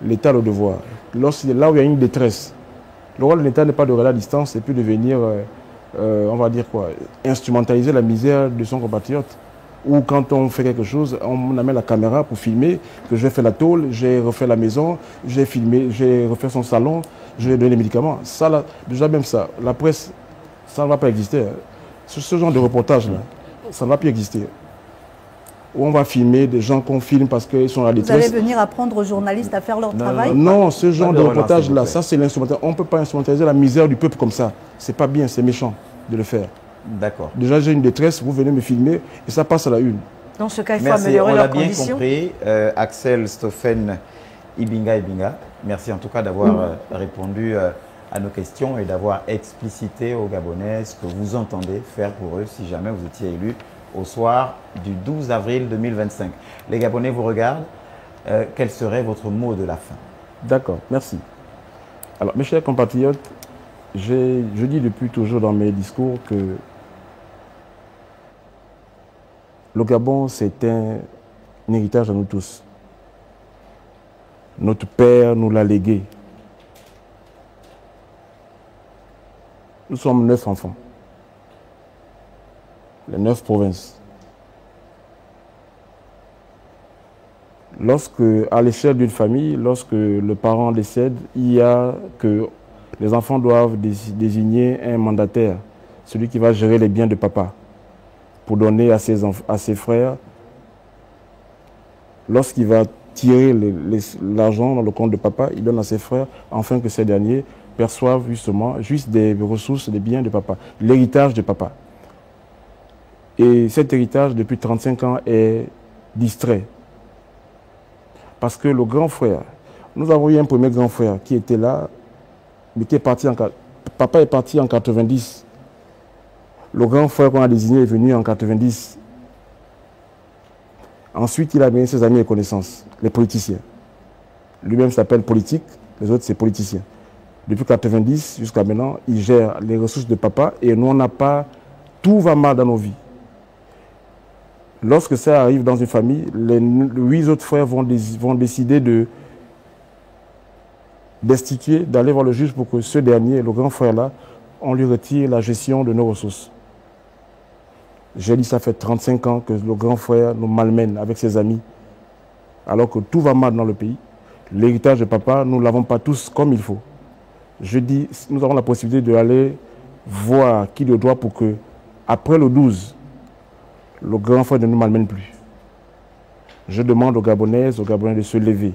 l'État a le devoir. Là où il y a une détresse, le rôle de l'État n'est pas de regarder à distance et puis de venir, on va dire quoi, instrumentaliser la misère de son compatriote. Ou quand on fait quelque chose, on amène la caméra pour filmer, que j'ai fait la tôle, j'ai refait la maison, j'ai filmé, j'ai refait son salon, j'ai donné les médicaments. Ça, là, déjà même ça, la presse, ça ne va pas exister. Hein. Ce genre de reportage-là, ça ne va plus exister. Où on va filmer des gens qu'on filme parce qu'ils sont à la détresse. Vous allez venir apprendre aux journalistes à faire leur travail? Non, ce genre de reportage-là, ça c'est l'instrumental. On ne peut pas instrumentaliser la misère du peuple comme ça. C'est pas bien, c'est méchant de le faire. D'accord. Déjà, j'ai une détresse, vous venez me filmer et ça passe à la une. Dans ce cas, il faut améliorer leurs conditions. On l'a bien compris. Axel Stophen Ibinga, merci en tout cas d'avoir répondu à nos questions et d'avoir explicité aux Gabonais ce que vous entendez faire pour eux si jamais vous étiez élu au soir du 12 avril 2025. Les Gabonais vous regardent. Quel serait votre mot de la fin? D'accord, merci. Alors, mes chers compatriotes, je dis depuis toujours dans mes discours que le Gabon, c'est un héritage à nous tous. Notre père nous l'a légué. Nous sommes 9 enfants. Les 9 provinces. Lorsque, à l'échelle d'une famille, lorsque le parent décède, il y a que les enfants doivent désigner un mandataire, celui qui va gérer les biens de papa, pour donner à ses frères. Lorsqu'il va tirer l'argent dans le compte de papa, il donne à ses frères, afin que ces derniers perçoivent justement juste des ressources, des biens de papa, l'héritage de papa. Et cet héritage, depuis 35 ans, est distrait. Parce que le grand frère, nous avons eu un premier grand frère qui était là, mais qui est parti en... Papa est parti en 90. Le grand frère qu'on a désigné est venu en 90. Ensuite, il a amené ses amis et connaissances, les politiciens. Lui-même s'appelle politique, les autres c'est politicien. Depuis 90 jusqu'à maintenant, il gère les ressources de papa et nous on n'a pas... Tout va mal dans nos vies. Lorsque ça arrive dans une famille, les 8 autres frères vont décider destituer, d'aller voir le juge pour que ce dernier, le grand frère-là, on lui retire la gestion de nos ressources. J'ai dit ça fait 35 ans que le grand frère nous malmène avec ses amis, alors que tout va mal dans le pays. L'héritage de papa, nous ne l'avons pas tous comme il faut. Je dis, nous avons la possibilité d'aller voir qui le doit pour que, après le 12, le grand frère ne nous malmène plus. Je demande aux Gabonaises, aux Gabonais de se lever.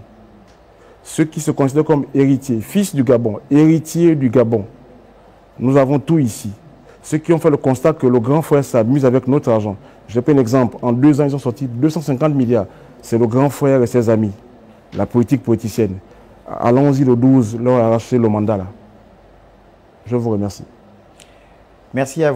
Ceux qui se considèrent comme héritiers, fils du Gabon, héritiers du Gabon, nous avons tout ici. Ceux qui ont fait le constat que le grand frère s'amuse avec notre argent. Je prends un exemple. En 2 ans, ils ont sorti 250 milliards. C'est le grand frère et ses amis. La politique politicienne. Allons-y le 12, leur arracher le mandat là. Je vous remercie. Merci à vous.